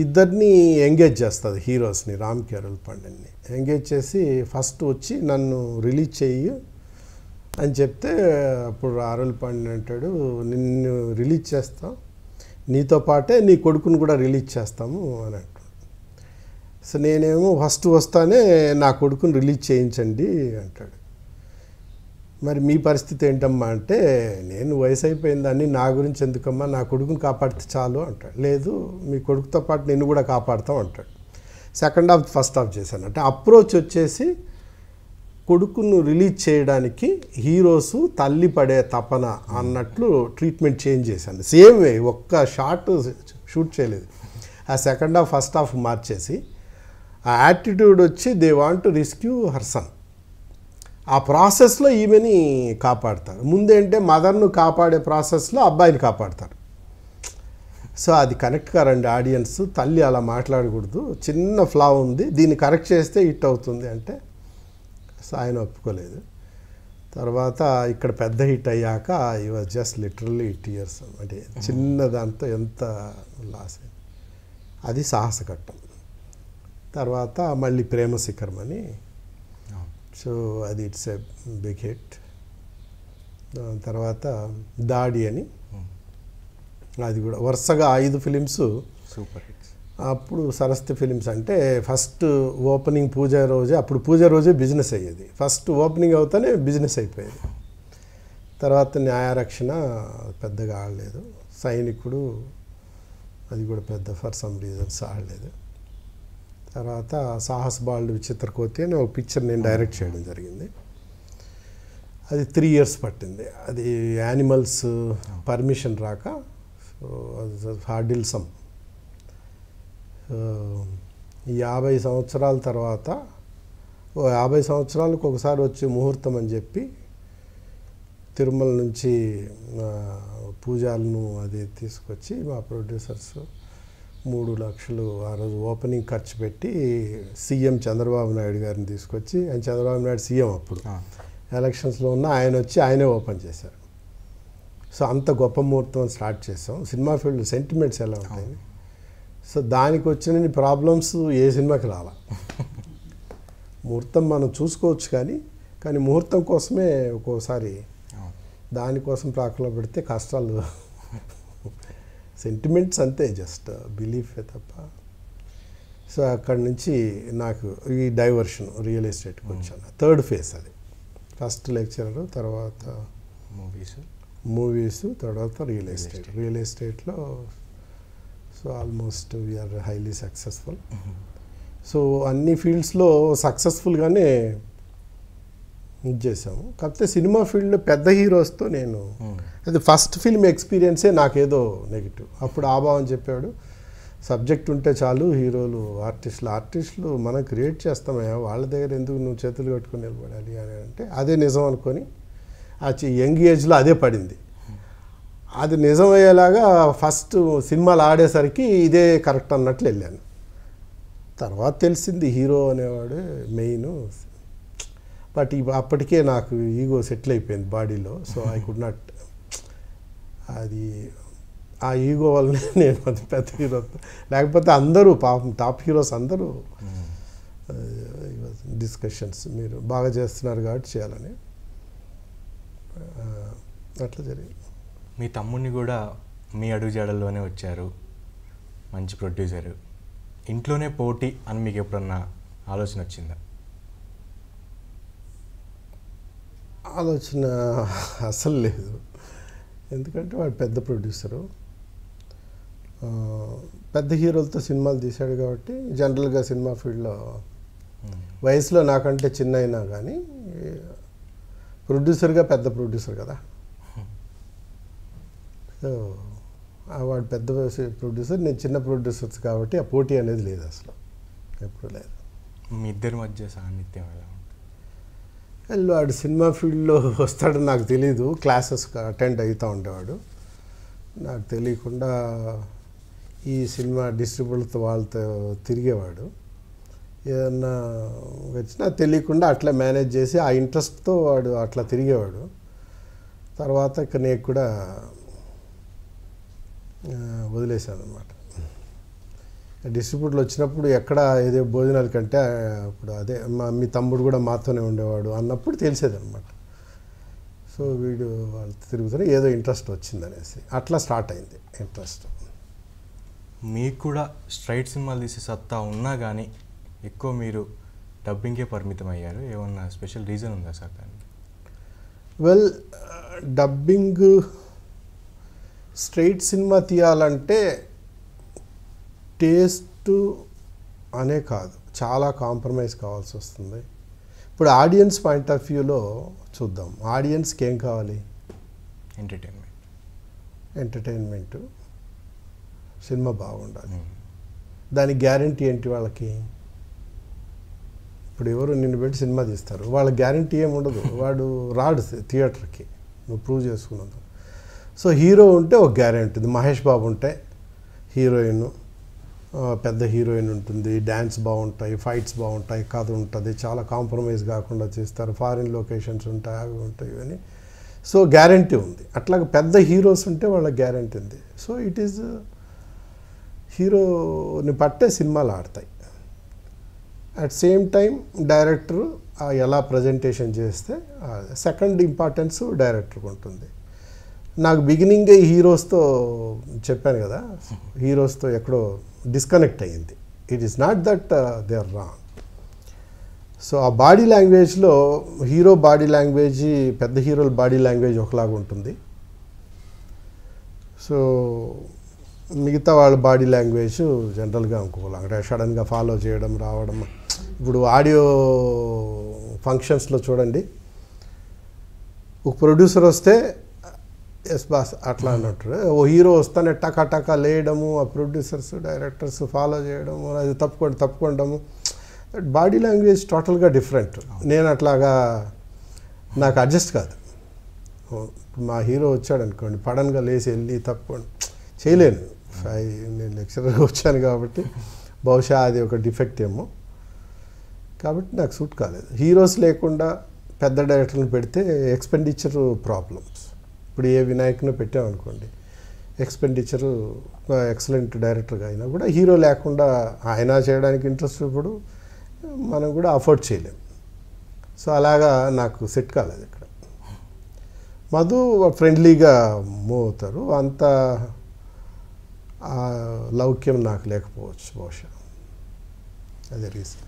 ఇద్దరిని ఎంగేజ్ చేస్తుంది, హీరోస్ని, రామ్ కి అరుల్ పాండ్యన్ని ఎంగేజ్ చేసి ఫస్ట్ వచ్చి నన్ను రిలీజ్ చెయ్యి అని చెప్తే అప్పుడు అరుల్ పాండ్యన్ అంటాడు, నిన్ను రిలీజ్ చేస్తాం, నీతో పాటే నీ కొడుకుని కూడా రిలీజ్ చేస్తాము అని అంటాడు. సో నేనేమో ఫస్ట్ వస్తానే నా కొడుకుని రిలీజ్ చేయించండి అంటాడు. మరి మీ పరిస్థితి ఏంటమ్మా అంటే, నేను వయసు అయిపోయిందని నా గురించి ఎందుకమ్మా, నా కొడుకుని కాపాడితే చాలు అంటాడు. లేదు, మీ కొడుకుతో పాటు నిన్ను కూడా కాపాడుతాం అంటాడు. సెకండ్ హాఫ్ ఫస్ట్ హాఫ్ చేశాను. అంటే అప్రోచ్ వచ్చేసి కొడుకును రిలీజ్ చేయడానికి హీరోసు తల్లి పడే తపన అన్నట్లు ట్రీట్మెంట్ చేంజ్ చేశాను. సేమ్ వే, ఒక్క షాట్ షూట్ చేయలేదు. ఆ సెకండ్ హాఫ్ ఫస్ట్ హాఫ్ మార్చేసి ఆ యాటిట్యూడ్ వచ్చి they want to rescue her son. ఆ ప్రాసెస్లో ఈమెని కాపాడతారు. ముందేంటే మదర్ను కాపాడే ప్రాసెస్లో అబ్బాయిని కాపాడతారు. సో అది కరెక్ట్ కారండి ఆడియన్స్, తల్లి అలా మాట్లాడకూడదు, చిన్న ఫ్లా ఉంది, దీన్ని కరెక్ట్ చేస్తే హిట్ అవుతుంది అంటే సో ఆయన ఒప్పుకోలేదు. తర్వాత ఇక్కడ పెద్ద హిట్ అయ్యాక ఈ వాజ్ జస్ట్ లిటరల్లీ టీయర్స్. అంటే చిన్న దాంతో ఎంత లాస్ అయింది. అది సాహసఘట్టం. తర్వాత మళ్ళీ ప్రేమ శిఖరం అని, సో అది ఇట్స్ ఎ బిగ్ హిట్. దాని తర్వాత దాడి అని, అది కూడా వరుసగా 5 ఫిలిమ్స్ సూపర్ హిట్స్. అప్పుడు సరస్వతి ఫిలిమ్స్ అంటే ఫస్ట్ ఓపెనింగ్ పూజ రోజే, అప్పుడు పూజ రోజే బిజినెస్ అయ్యేది. ఫస్ట్ ఓపెనింగ్ అవుతానే బిజినెస్ అయిపోయేది. తర్వాత న్యాయరక్షణ పెద్దగా ఆడలేదు. సైనికుడు అది కూడా పెద్ద ఫర్ సమ్ రీజన్స్ ఆడలేదు. తర్వాత సాహస్ బాలుడు విచిత్ర కోతి అని ఒక పిక్చర్ నేను డైరెక్ట్ చేయడం జరిగింది. అది 3 years పట్టింది. అది యానిమల్స్ పర్మిషన్ రాక, సో హార్డిల్సమ్. 50 సంవత్సరాల తర్వాత 50 సంవత్సరాలకు ఒకసారి వచ్చే ముహూర్తం అని చెప్పి తిరుమల నుంచి పూజాలను అది తీసుకొచ్చి మా ప్రొడ్యూసర్స్ 3 లక్షలు ఆ రోజు ఓపెనింగ్ ఖర్చు పెట్టి సీఎం చంద్రబాబు నాయుడు గారిని తీసుకొచ్చి, ఆయన చంద్రబాబు నాయుడు సీఎం అప్పుడు ఎలక్షన్స్లో ఉన్న, ఆయన వచ్చి ఆయనే ఓపెన్ చేశారు. సో అంత గొప్ప ముహూర్తం స్టార్ట్ చేసాం. సినిమా ఫీల్డ్ సెంటిమెంట్స్ ఎలా ఉంటాయి, సో దానికి వచ్చిన ప్రాబ్లమ్స్ ఏ సినిమాకి రాలా. ముహూర్తం మనం చూసుకోవచ్చు కానీ ముహూర్తం కోసమే ఒక్కోసారి దానికోసం ప్రాకులో పెడితే కష్టాలు. సెంటిమెంట్స్ అంతే, జస్ట్ బిలీఫే తప్ప. సో అక్కడి నుంచి నాకు ఈ డైవర్షన్ రియల్ ఎస్టేట్కి వచ్చాను. 3rd phase అది. ఫస్ట్ లెక్చరర్, తర్వాత మూవీస్, తర్వాత రియల్ ఎస్టేట్లో so almost we are highly successful. So అన్ని ఫీల్డ్స్లో సక్సెస్ఫుల్గానే ఇది చేసాము. కాకపోతే సినిమా ఫీల్డ్లో పెద్ద హీరోస్తో నేను, అది ఫస్ట్ ఫిల్మ్ ఎక్స్పీరియన్సే నాకేదో నెగిటివ్. అప్పుడు ఆబావని చెప్పాడు, సబ్జెక్ట్ ఉంటే చాలు, హీరోలు ఆర్టిస్టులు మనం క్రియేట్ చేస్తామయ్యా, వాళ్ళ దగ్గర ఎందుకు నువ్వు చేతులు కట్టుకొని నిలబడాలి అని అంటే, అదే నిజం అనుకొని ఆ యంగ్ ఏజ్లో అదే పడింది. అది నిజమయ్యేలాగా ఫస్ట్ సినిమాలు ఆడేసరికి ఇదే కరెక్ట్ అన్నట్లు వెళ్ళాను. తర్వాత తెలిసింది హీరో అనేవాడు మెయిన్. బట్ అప్పటికే నాకు ఈగో సెటిల్ అయిపోయింది బాడీలో. సో ఐ కుడ్ నాట్, అది ఆ ఈగో వల్లనే నేను అది పెద్ద హీరో. లేకపోతే అందరూ పాపం టాప్ హీరోస్ అందరూ డిస్కషన్స్, మీరు బాగా చేస్తున్నారు కాబట్టి చేయాలని, అట్లా జరిగింది. మీ తమ్ముడిని కూడా మీ అడుగుజాడల్లోనే వచ్చారు, మంచి ప్రొడ్యూసరు. ఇంట్లోనే పోటీ అని మీకు ఎప్పుడన్నా ఆలోచన వచ్చిందా? ఆలోచన అసలు లేదు. ఎందుకంటే వాడు పెద్ద ప్రొడ్యూసరు, పెద్ద హీరోలతో సినిమాలు తీశాడు కాబట్టి జనరల్గా సినిమా ఫీల్డ్లో వయసులో నాకంటే చిన్న అయినా కానీ ప్రొడ్యూసర్గా పెద్ద ప్రొడ్యూసర్ కదా. సో వాడు పెద్ద ప్రొడ్యూసర్, నేను చిన్న ప్రొడ్యూసర్స్ కాబట్టి ఆ పోటీ అనేది లేదు, అసలు ఎప్పుడు లేదు. మీ ఇద్దరి మధ్య సాన్నిధ్యం ఎలా ఉంటుంది? వాడు సినిమా ఫీల్డ్లో వస్తాడని నాకు తెలీదు. క్లాసెస్ అటెండ్ అవుతూ ఉండేవాడు. నాకు తెలియకుండా ఈ సినిమా డిస్ట్రిబ్యూటర్తో వాళ్ళతో తిరిగేవాడు. ఏదన్నా వచ్చినా తెలియకుండా అట్లా మేనేజ్ చేసి ఆ ఇంట్రెస్ట్తో వాడు అట్లా తిరిగేవాడు. తర్వాత ఇక నేను కూడా వదిలేశాను అనమాట. డిస్ట్రిబ్యూటర్లు వచ్చినప్పుడు ఎక్కడ ఏదో భోజనాల కంటే అప్పుడు అదే మీ తమ్ముడు కూడా మాతోనే ఉండేవాడు అన్నప్పుడు తెలిసేదన్నమాట. సో వీడు వాళ్ళు తిరుగుతూనే ఏదో ఇంట్రెస్ట్ వచ్చిందనేసి అట్లా స్టార్ట్ అయింది ఇంట్రెస్ట్. మీకు కూడా స్ట్రైట్ సినిమాలు తీసే సత్తా ఉన్నా కానీ ఎక్కువ మీరు డబ్బింగ్కే పరిమితం అయ్యారు. ఏమన్నా స్పెషల్ రీజన్ ఉందా సార్ దానికి? వెల్, డబ్బింగ్ స్ట్రైట్ సినిమా తీయాలంటే టేస్ట్ అనే కాదు, చాలా కాంప్రమైజ్ కావాల్సి వస్తుంది. ఇప్పుడు ఆడియన్స్ పాయింట్ ఆఫ్ వ్యూలో చూద్దాం. ఆడియన్స్కి ఏం కావాలి? ఎంటర్టైన్మెంట్, సినిమా బాగుండాలి. దానికి గ్యారంటీ ఏంటి వాళ్ళకి? ఇప్పుడు ఎవరు నిన్ను పెట్టి సినిమా తీస్తారు, వాళ్ళ గ్యారంటీ ఏమి ఉండదు. వాడు రాడు థియేటర్కి, నువ్వు ప్రూవ్ చేసుకున్నావు. సో హీరో ఉంటే ఒక గ్యారంటీ ఉంది. మహేష్ బాబు ఉంటే హీరోయిన్, పెద్ద హీరోయిన్ ఉంటుంది, డ్యాన్స్ బాగుంటాయి, ఫైట్స్ బాగుంటాయి, కథ ఉంటుంది, చాలా కాంప్రమైజ్ కాకుండా చేస్తారు, ఫారిన్ లొకేషన్స్ ఉంటాయి, అవి ఉంటాయి అని. సో గ్యారంటీ ఉంది. అట్లాగే పెద్ద హీరోస్ ఉంటే వాళ్ళ గ్యారంటీ ఉంది. సో ఇట్ ఈజ్ హీరోని పట్టే సినిమాలు ఆడతాయి. అట్ సేమ్ టైం డైరెక్టర్ ఎలా ప్రజెంటేషన్ చేస్తే, సెకండ్ ఇంపార్టెన్స్ డైరెక్టర్కి ఉంటుంది. నాకు బిగినింగే హీరోస్తో చెప్పాను కదా, హీరోస్తో ఎక్కడో డిస్కనెక్ట్ అయ్యింది. It is not that they are wrong. So ఆ బాడీ లాంగ్వేజ్లో హీరో బాడీ లాంగ్వేజ్, పెద్ద హీరోల బాడీ లాంగ్వేజ్ ఒకలాగా ఉంటుంది. సో మిగతా వాళ్ళ బాడీ లాంగ్వేజ్ జనరల్గా ఇంకోలాగా, సడన్గా ఫాలో చేయడం, రావడం. ఇప్పుడు ఆడియో ఫంక్షన్స్లో చూడండి, ఒక ప్రొడ్యూసర్ వస్తే ఎస్ బాస్ అట్లా అన్నట్టు, ఓ హీరో వస్తానే టకా లేయడము, ఆ ప్రొడ్యూసర్స్ డైరెక్టర్స్ ఫాలో చేయడము, అది తప్పుకోవడము. బాడీ లాంగ్వేజ్ టోటల్గా డిఫరెంట్. నేను అట్లాగా నాకు అడ్జస్ట్ కాదు. మా హీరో వచ్చాడు అనుకోండి, పడన్గా లేచి వెళ్ళి తప్పుకోండి చేయలేను. నేను లెక్చరర్గా వచ్చాను కాబట్టి బహుశా అది ఒక డిఫెక్ట్ ఏమో, కాబట్టి నాకు సూట్ కాలేదు. హీరోస్ లేకుండా పెద్ద డైరెక్టర్ని పెడితే ఎక్స్పెండిచర్ ప్రాబ్లమ్స్. ఇప్పుడు ఏ వినాయకుని పెట్టామనుకోండి, ఎక్స్పెండిచరు ఎక్సలెంట్ డైరెక్టర్గా అయినా కూడా హీరో లేకుండా ఆయన చేయడానికి ఇంట్రెస్ట్ ఇప్పుడు మనం కూడా అఫోర్డ్ చేయలేం. సో అలాగా నాకు సెట్ కాలేదు ఇక్కడ. మధు ఫ్రెండ్లీగా మూవ్ అవుతారు, అంత లౌక్యం నాకు లేకపోవచ్చు బహుశా, అదే రీజన్.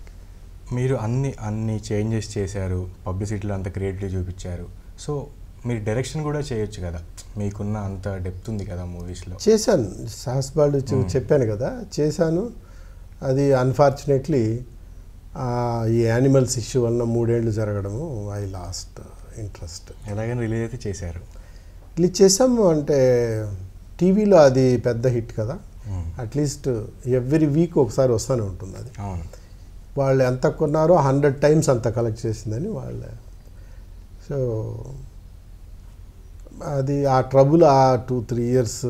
మీరు అన్ని చేంజెస్ చేశారు, పబ్లిసిటీలో అంత క్రియేటివ్ చూపించారు. సో మీరు డైరెక్షన్ కూడా చేయొచ్చు కదా, మీకున్న అంత డెప్త్ ఉంది కదా మూవీస్లో. చేశాను, సాహస్బాళ్ళు చెప్పాను కదా, చేశాను. అది అన్ఫార్చునేట్లీ ఈ యానిమల్స్ ఇష్యూ వల్ల 3 ఏళ్ళు జరగడము, ఐ లాస్ట్ ఇంట్రెస్ట్. ఎలాగైనా రిలీజ్ అయితే చేశారు. రిలీజ్ చేసాము అంటే టీవీలో అది పెద్ద హిట్ కదా, అట్లీస్ట్ ఎవ్రీ వీక్ ఒకసారి వస్తూనే ఉంటుంది అది. అవును, వాళ్ళు ఎంత కొన్నారో 100 టైమ్స్ అంత కలెక్ట్ చేసిందని వాళ్ళే. సో అది ఆ ట్రబుల్, ఆ 2-3 ఇయర్స్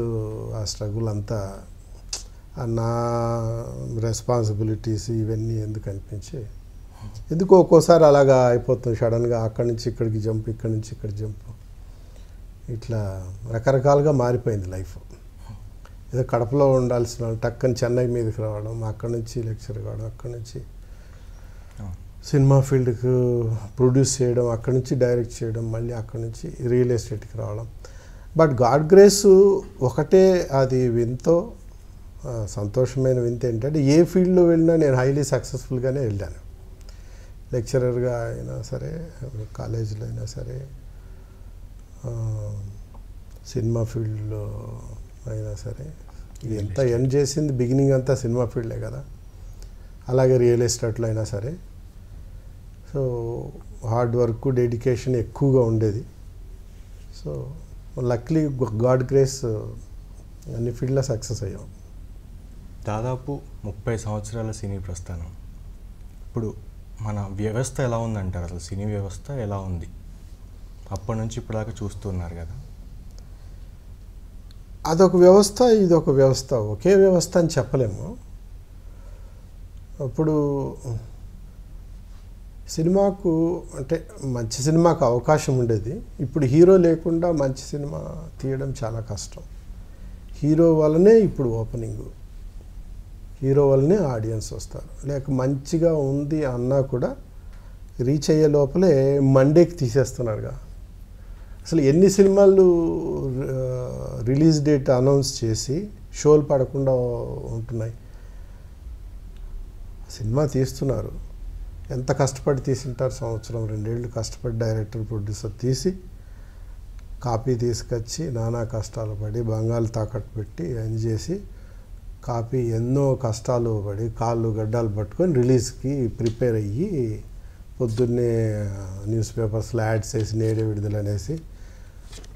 ఆ స్ట్రగుల్ అంతా నా రెస్పాన్సిబిలిటీస్ ఇవన్నీ ఎందుకు అనిపించి, ఎందుకో ఒక్కోసారి అలాగా అయిపోతుంది సడన్గా, అక్కడి నుంచి ఇక్కడికి జంప్, ఇక్కడి నుంచి ఇక్కడ జంప్, ఇట్లా రకరకాలుగా మారిపోయింది లైఫ్. ఏదో కడపలో ఉండాల్సిన టక్కని చెన్నై మీదకి రావడం, అక్కడి నుంచి లెక్చర్ కావడం, అక్కడి నుంచి సినిమా ఫీల్డ్కి ప్రొడ్యూస్ చేయడం, అక్కడి నుంచి డైరెక్ట్ చేయడం, మళ్ళీ అక్కడి నుంచి రియల్ ఎస్టేట్కి రావడం. బట్ గాడ్ గ్రేస్ ఒకటే, అది వింతో సంతోషమైన వింత ఏంటంటే, ఏ ఫీల్డ్లో వెళ్ళినా నేను హైలీ సక్సెస్ఫుల్గానే వెళ్ళాను. లెక్చరర్గా అయినా సరే, కాలేజీలో అయినా సరే, సినిమా ఫీల్డ్లో అయినా సరే, ఎంత ఎర్న్ చేసింది బిగినింగ్ అంతా సినిమా ఫీల్డే కదా. అలాగే రియల్ ఎస్టేట్లో అయినా సరే. సో హార్డ్ వర్క్, డెడికేషన్ ఎక్కువగా ఉండేది. సో లక్లీ గాడ్ గ్రేస్ అన్ని ఫీల్డ్లో సక్సెస్ అయ్యాం. దాదాపు 30 సంవత్సరాల సినీ ప్రస్థానం. ఇప్పుడు మన వ్యవస్థ ఎలా ఉందంటారు? అసలు సినీ వ్యవస్థ ఎలా ఉంది? అప్పటి నుంచి ఇప్పటిదాకా చూస్తున్నారు కదా. అదొక వ్యవస్థ, ఇదొక వ్యవస్థ, ఒకే వ్యవస్థ అని చెప్పలేము. అప్పుడు సినిమాకు అంటే మంచి సినిమాకు అవకాశం ఉండేది. ఇప్పుడు హీరో లేకుండా మంచి సినిమా తీయడం చాలా కష్టం. హీరో వల్లనే ఇప్పుడు ఓపెనింగ్. హీరో వల్లనే ఆడియన్స్ వస్తారు. లేక మంచిగా ఉంది అన్నా కూడా రీచ్ అయ్యే లోపలే మండేకి తీసేస్తున్నారుగా. అసలు ఎన్ని సినిమాలు రిలీజ్ డేట్ అనౌన్స్ చేసి షోలు పడకుండా ఉంటున్నాయి. సినిమా తీస్తున్నారు, ఎంత కష్టపడి తీసింటారు, సంవత్సరం 2 ఏళ్ళు కష్టపడి డైరెక్టర్ ప్రొడ్యూసర్ తీసి కాపీ తీసుకొచ్చి నానా కష్టాలు పడి బంగాళ తాకట్టు పెట్టి అని చేసి కాపీ ఎన్నో కష్టాలు పడి కాళ్ళు గడ్డాలు పట్టుకొని రిలీజ్కి ప్రిపేర్ అయ్యి పొద్దున్నే న్యూస్ పేపర్స్లో యాడ్స్ వేసి నేడే విడుదల అనేసి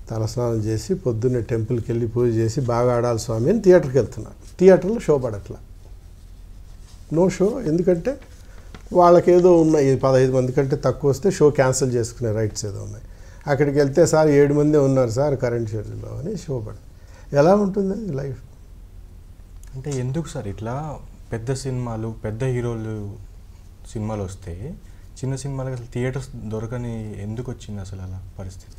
తలస్నానం చేసి పొద్దున్నే టెంపుల్కి వెళ్ళి పూజ చేసి బాగా ఆడాలి స్వామి అని థియేటర్కి వెళ్తున్నారు. థియేటర్లో షో పడట్లా, నో షో. ఎందుకంటే వాళ్ళకేదో ఉన్నాయి, 15 మంది కంటే తక్కువ వస్తే షో క్యాన్సిల్ చేసుకునే రైట్స్ ఏదో ఉన్నాయి. అక్కడికి వెళ్తే సార్ 7 మందే ఉన్నారు సార్ కరెంట్ షెడ్యూల్లో అని షో పడదు. ఎలా ఉంటుంది లైఫ్? అంటే ఎందుకు సార్ ఇట్లా పెద్ద సినిమాలు పెద్ద హీరోలు సినిమాలు వస్తే చిన్న సినిమాలకు అసలు థియేటర్స్ దొరకని ఎందుకు వచ్చింది అసలు అలా పరిస్థితి?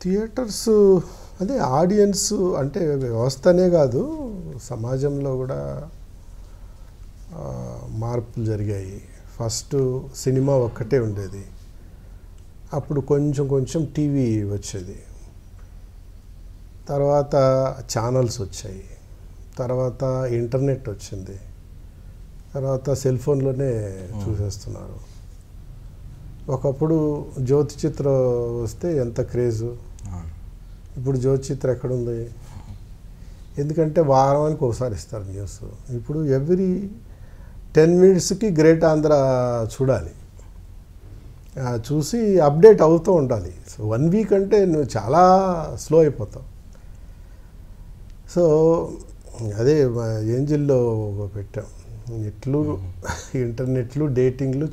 థియేటర్స్ అదే ఆడియన్స్ అంటే వ్యవస్థనే కాదు, సమాజంలో కూడా మార్పులు జరిగాయి. ఫస్ట్ సినిమా ఒక్కటే ఉండేది, అప్పుడు కొంచెం కొంచెం టీవీ వచ్చేది, తర్వాత ఛానల్స్ వచ్చాయి, తర్వాత ఇంటర్నెట్ వచ్చింది, తర్వాత సెల్ ఫోన్లోనే చూసేస్తున్నారు. ఒకప్పుడు జ్యోతి చిత్ర వస్తే ఎంత క్రేజు, ఇప్పుడు జ్యోతి చిత్ర ఎక్కడుంది? ఎందుకంటే వారానికి ఒకసారి ఇస్తారు న్యూస్. ఇప్పుడు ఎవ్రీ 10 మినిట్స్కి గ్రేట్ ఆంధ్ర చూడాలి, చూసి అప్డేట్ అవుతూ ఉండాలి. సో 1 వీక్ అంటే నువ్వు చాలా స్లో అయిపోతావు. సో అదే ఏంజిల్లో పెట్టాం, నెట్లు ఇంటర్నెట్లు డేటింగ్లు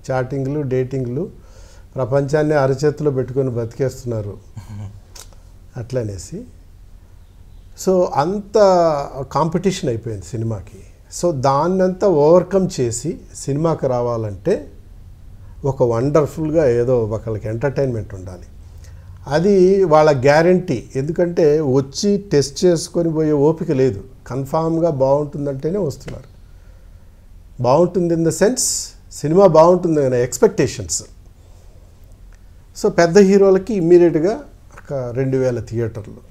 చాటింగ్లు డేటింగ్లు ప్రపంచాన్ని అరచేతిలో పెట్టుకొని బతికేస్తున్నారు అట్లనేసి. సో అంత కాంపిటీషన్ అయిపోయింది సినిమాకి. సో దాన్నంతా ఓవర్కమ్ చేసి సినిమాకి రావాలంటే ఒక వండర్ఫుల్గా ఏదో ఒకళ్ళకి ఎంటర్టైన్మెంట్ ఉండాలి. అది వాళ్ళ గ్యారంటీ. ఎందుకంటే వచ్చి టెస్ట్ చేసుకొని పోయే ఓపిక లేదు, కన్ఫామ్గా బాగుంటుందంటేనే వస్తున్నారు. బాగుంటుంది ఇన్ ద సెన్స్ సినిమా బాగుంటుంది అనే ఎక్స్పెక్టేషన్స్. సో పెద్ద హీరోలకి ఇమ్మీడియట్గా ఒక 2000 థియేటర్లు,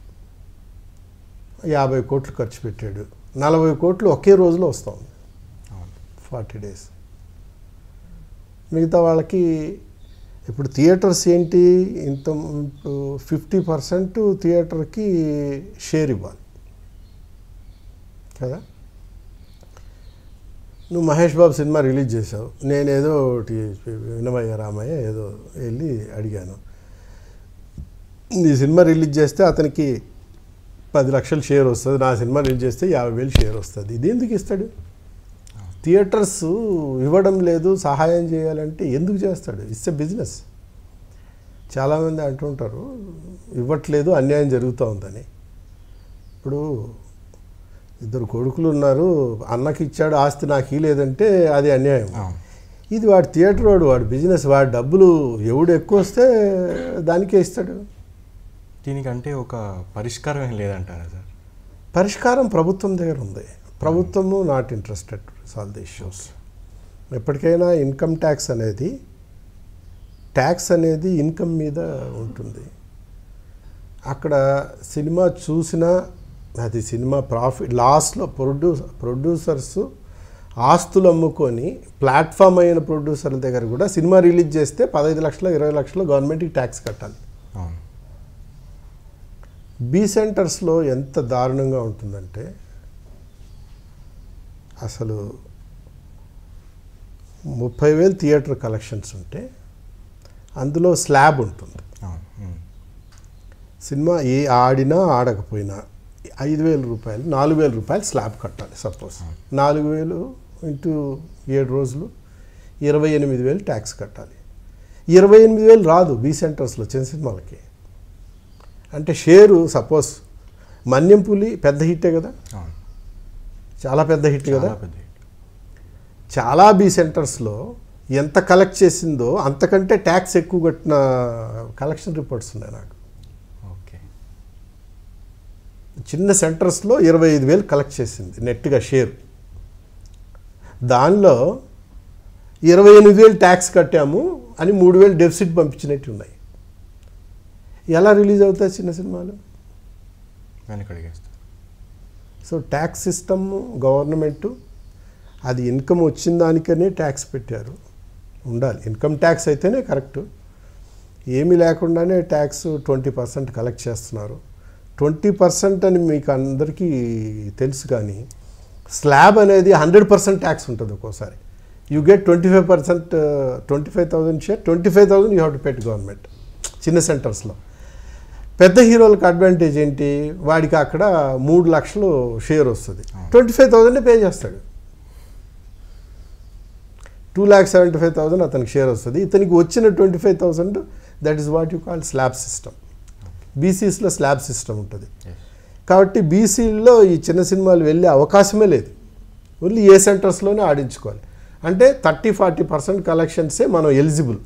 50 కోట్లు ఖర్చు పెట్టాడు, 40 కోట్లు ఒకే రోజులో వస్తుంది, 40 days. మిగతా వాళ్ళకి ఇప్పుడు థియేటర్స్ ఏంటి, ఇంత 50% థియేటర్కి షేర్ ఇవ్వాలి కదా. నువ్వు మహేష్ బాబు సినిమా రిలీజ్ చేసావు, నేనేదో ఒకటి వినమయ్య రామయ్య ఏదో వెళ్ళి అడిగాను, నీ సినిమా రిలీజ్ చేస్తే అతనికి 10 లక్షలు షేర్ వస్తుంది, నా సినిమా రిలీజ్ చేస్తే 50,000 షేర్ వస్తుంది. ఇది ఎందుకు ఇస్తాడు? థియేటర్స్ ఇవ్వడం లేదు, సహాయం చేయాలంటే ఎందుకు చేస్తాడు? It's a business. చాలామంది అంటుంటారు ఇవ్వట్లేదు అన్యాయం జరుగుతూ ఉందని. ఇప్పుడు 2 కొడుకులు ఉన్నారు, అన్నకి ఇచ్చాడు ఆస్తి నాకు ఇవ్వలేదంటే అది అన్యాయం. ఇది వాడి థియేటర్ వాడు బిజినెస్, వాడి డబ్బులు ఎవడు ఎక్కువ వస్తే దానికే ఇస్తాడు. దీనికంటే ఒక పరిష్కారం ఏం లేదంటారా సార్? పరిష్కారం ప్రభుత్వం దగ్గర ఉంది. ప్రభుత్వము not interested to solve the issues. ఎప్పటికైనా ఇన్కమ్ ట్యాక్స్ అనేది ఇన్కమ్ మీద ఉంటుంది. అక్కడ సినిమా చూసినా అది సినిమా ప్రాఫిట్ లాస్లో ప్రొడ్యూసర్స్ ఆస్తులు అమ్ముకొని ప్లాట్ఫామ్ అయిన ప్రొడ్యూసర్ల దగ్గర కూడా సినిమా రిలీజ్ చేస్తే 15 లక్షలు 20 లక్షలు గవర్నమెంట్కి ట్యాక్స్ కట్టాలి. బి సెంటర్స్లో ఎంత దారుణంగా ఉంటుందంటే అసలు 30,000 థియేటర్ కలెక్షన్స్ ఉంటే అందులో స్లాబ్ ఉంటుంది. సినిమా ఏ ఆడినా ఆడకపోయినా 5,000 రూపాయలు 4,000 రూపాయలు స్లాబ్ కట్టాలి. సపోజ్ 4,000 ఇంటూ 7 రోజులు 28,000 ట్యాక్స్ కట్టాలి. 28,000 రాదు బి సెంటర్స్లో చిన్న సినిమాలకి. అంటే షేరు సపోజ్ మన్యంపులి పెద్ద హిట్టే కదా, చాలా పెద్ద హిట్ కదా. చాలా బి సెంటర్స్లో ఎంత కలెక్ట్ చేసిందో అంతకంటే ట్యాక్స్ ఎక్కువ కట్టిన కలెక్షన్ రిపోర్ట్స్ ఉన్నాయి నాకు. ఓకే. చిన్న సెంటర్స్లో 25,000 కలెక్ట్ చేసింది నెట్గా షేర్. దానిలో 28,000 ట్యాక్స్ కట్టాము అని 3,000 డెఫిసిట్ పంపించినట్టు ఉన్నాయి. ఎలా రిలీజ్ అవుతాయి చిన్న సినిమాలు? వెనకడిగేస్తారు. సో ట్యాక్స్ సిస్టమ్ గవర్నమెంటు అది ఇన్కమ్ వచ్చిన దానికనే ట్యాక్స్ పెట్టారు. ఉండాలి, ఇన్కమ్ ట్యాక్స్ అయితేనే కరెక్టు. ఏమీ లేకుండానే ట్యాక్స్ 20% కలెక్ట్ చేస్తున్నారు. 20% అని మీకు అందరికీ తెలుసు, కానీ స్లాబ్ అనేది 100% ట్యాక్స్ ఉంటుంది. ఒక్కోసారి you get 25%, 25,000 share, 25,000 you have to pet government చిన్న సెంటర్స్లో. పెద్ద హీరోలకు అడ్వాంటేజ్ ఏంటి? వాడికి అక్కడ 3 లక్షలు షేర్ వస్తుంది, 25,000 పే చేస్తాడు. 2,75,000 అతనికి షేర్ వస్తుంది. ఇతనికి వచ్చిన 25,000 that is what you call slab system. బీసీస్లో స్లాబ్ సిస్టమ్ ఉంటుంది. కాబట్టి బీసీల్లో ఈ చిన్న సినిమాలు వెళ్ళే అవకాశమే లేదు. ఓన్లీ ఏ సెంటర్స్లోనే ఆడించుకోవాలి. అంటే 30-40% కలెక్షన్సే మనం ఎలిజిబుల్.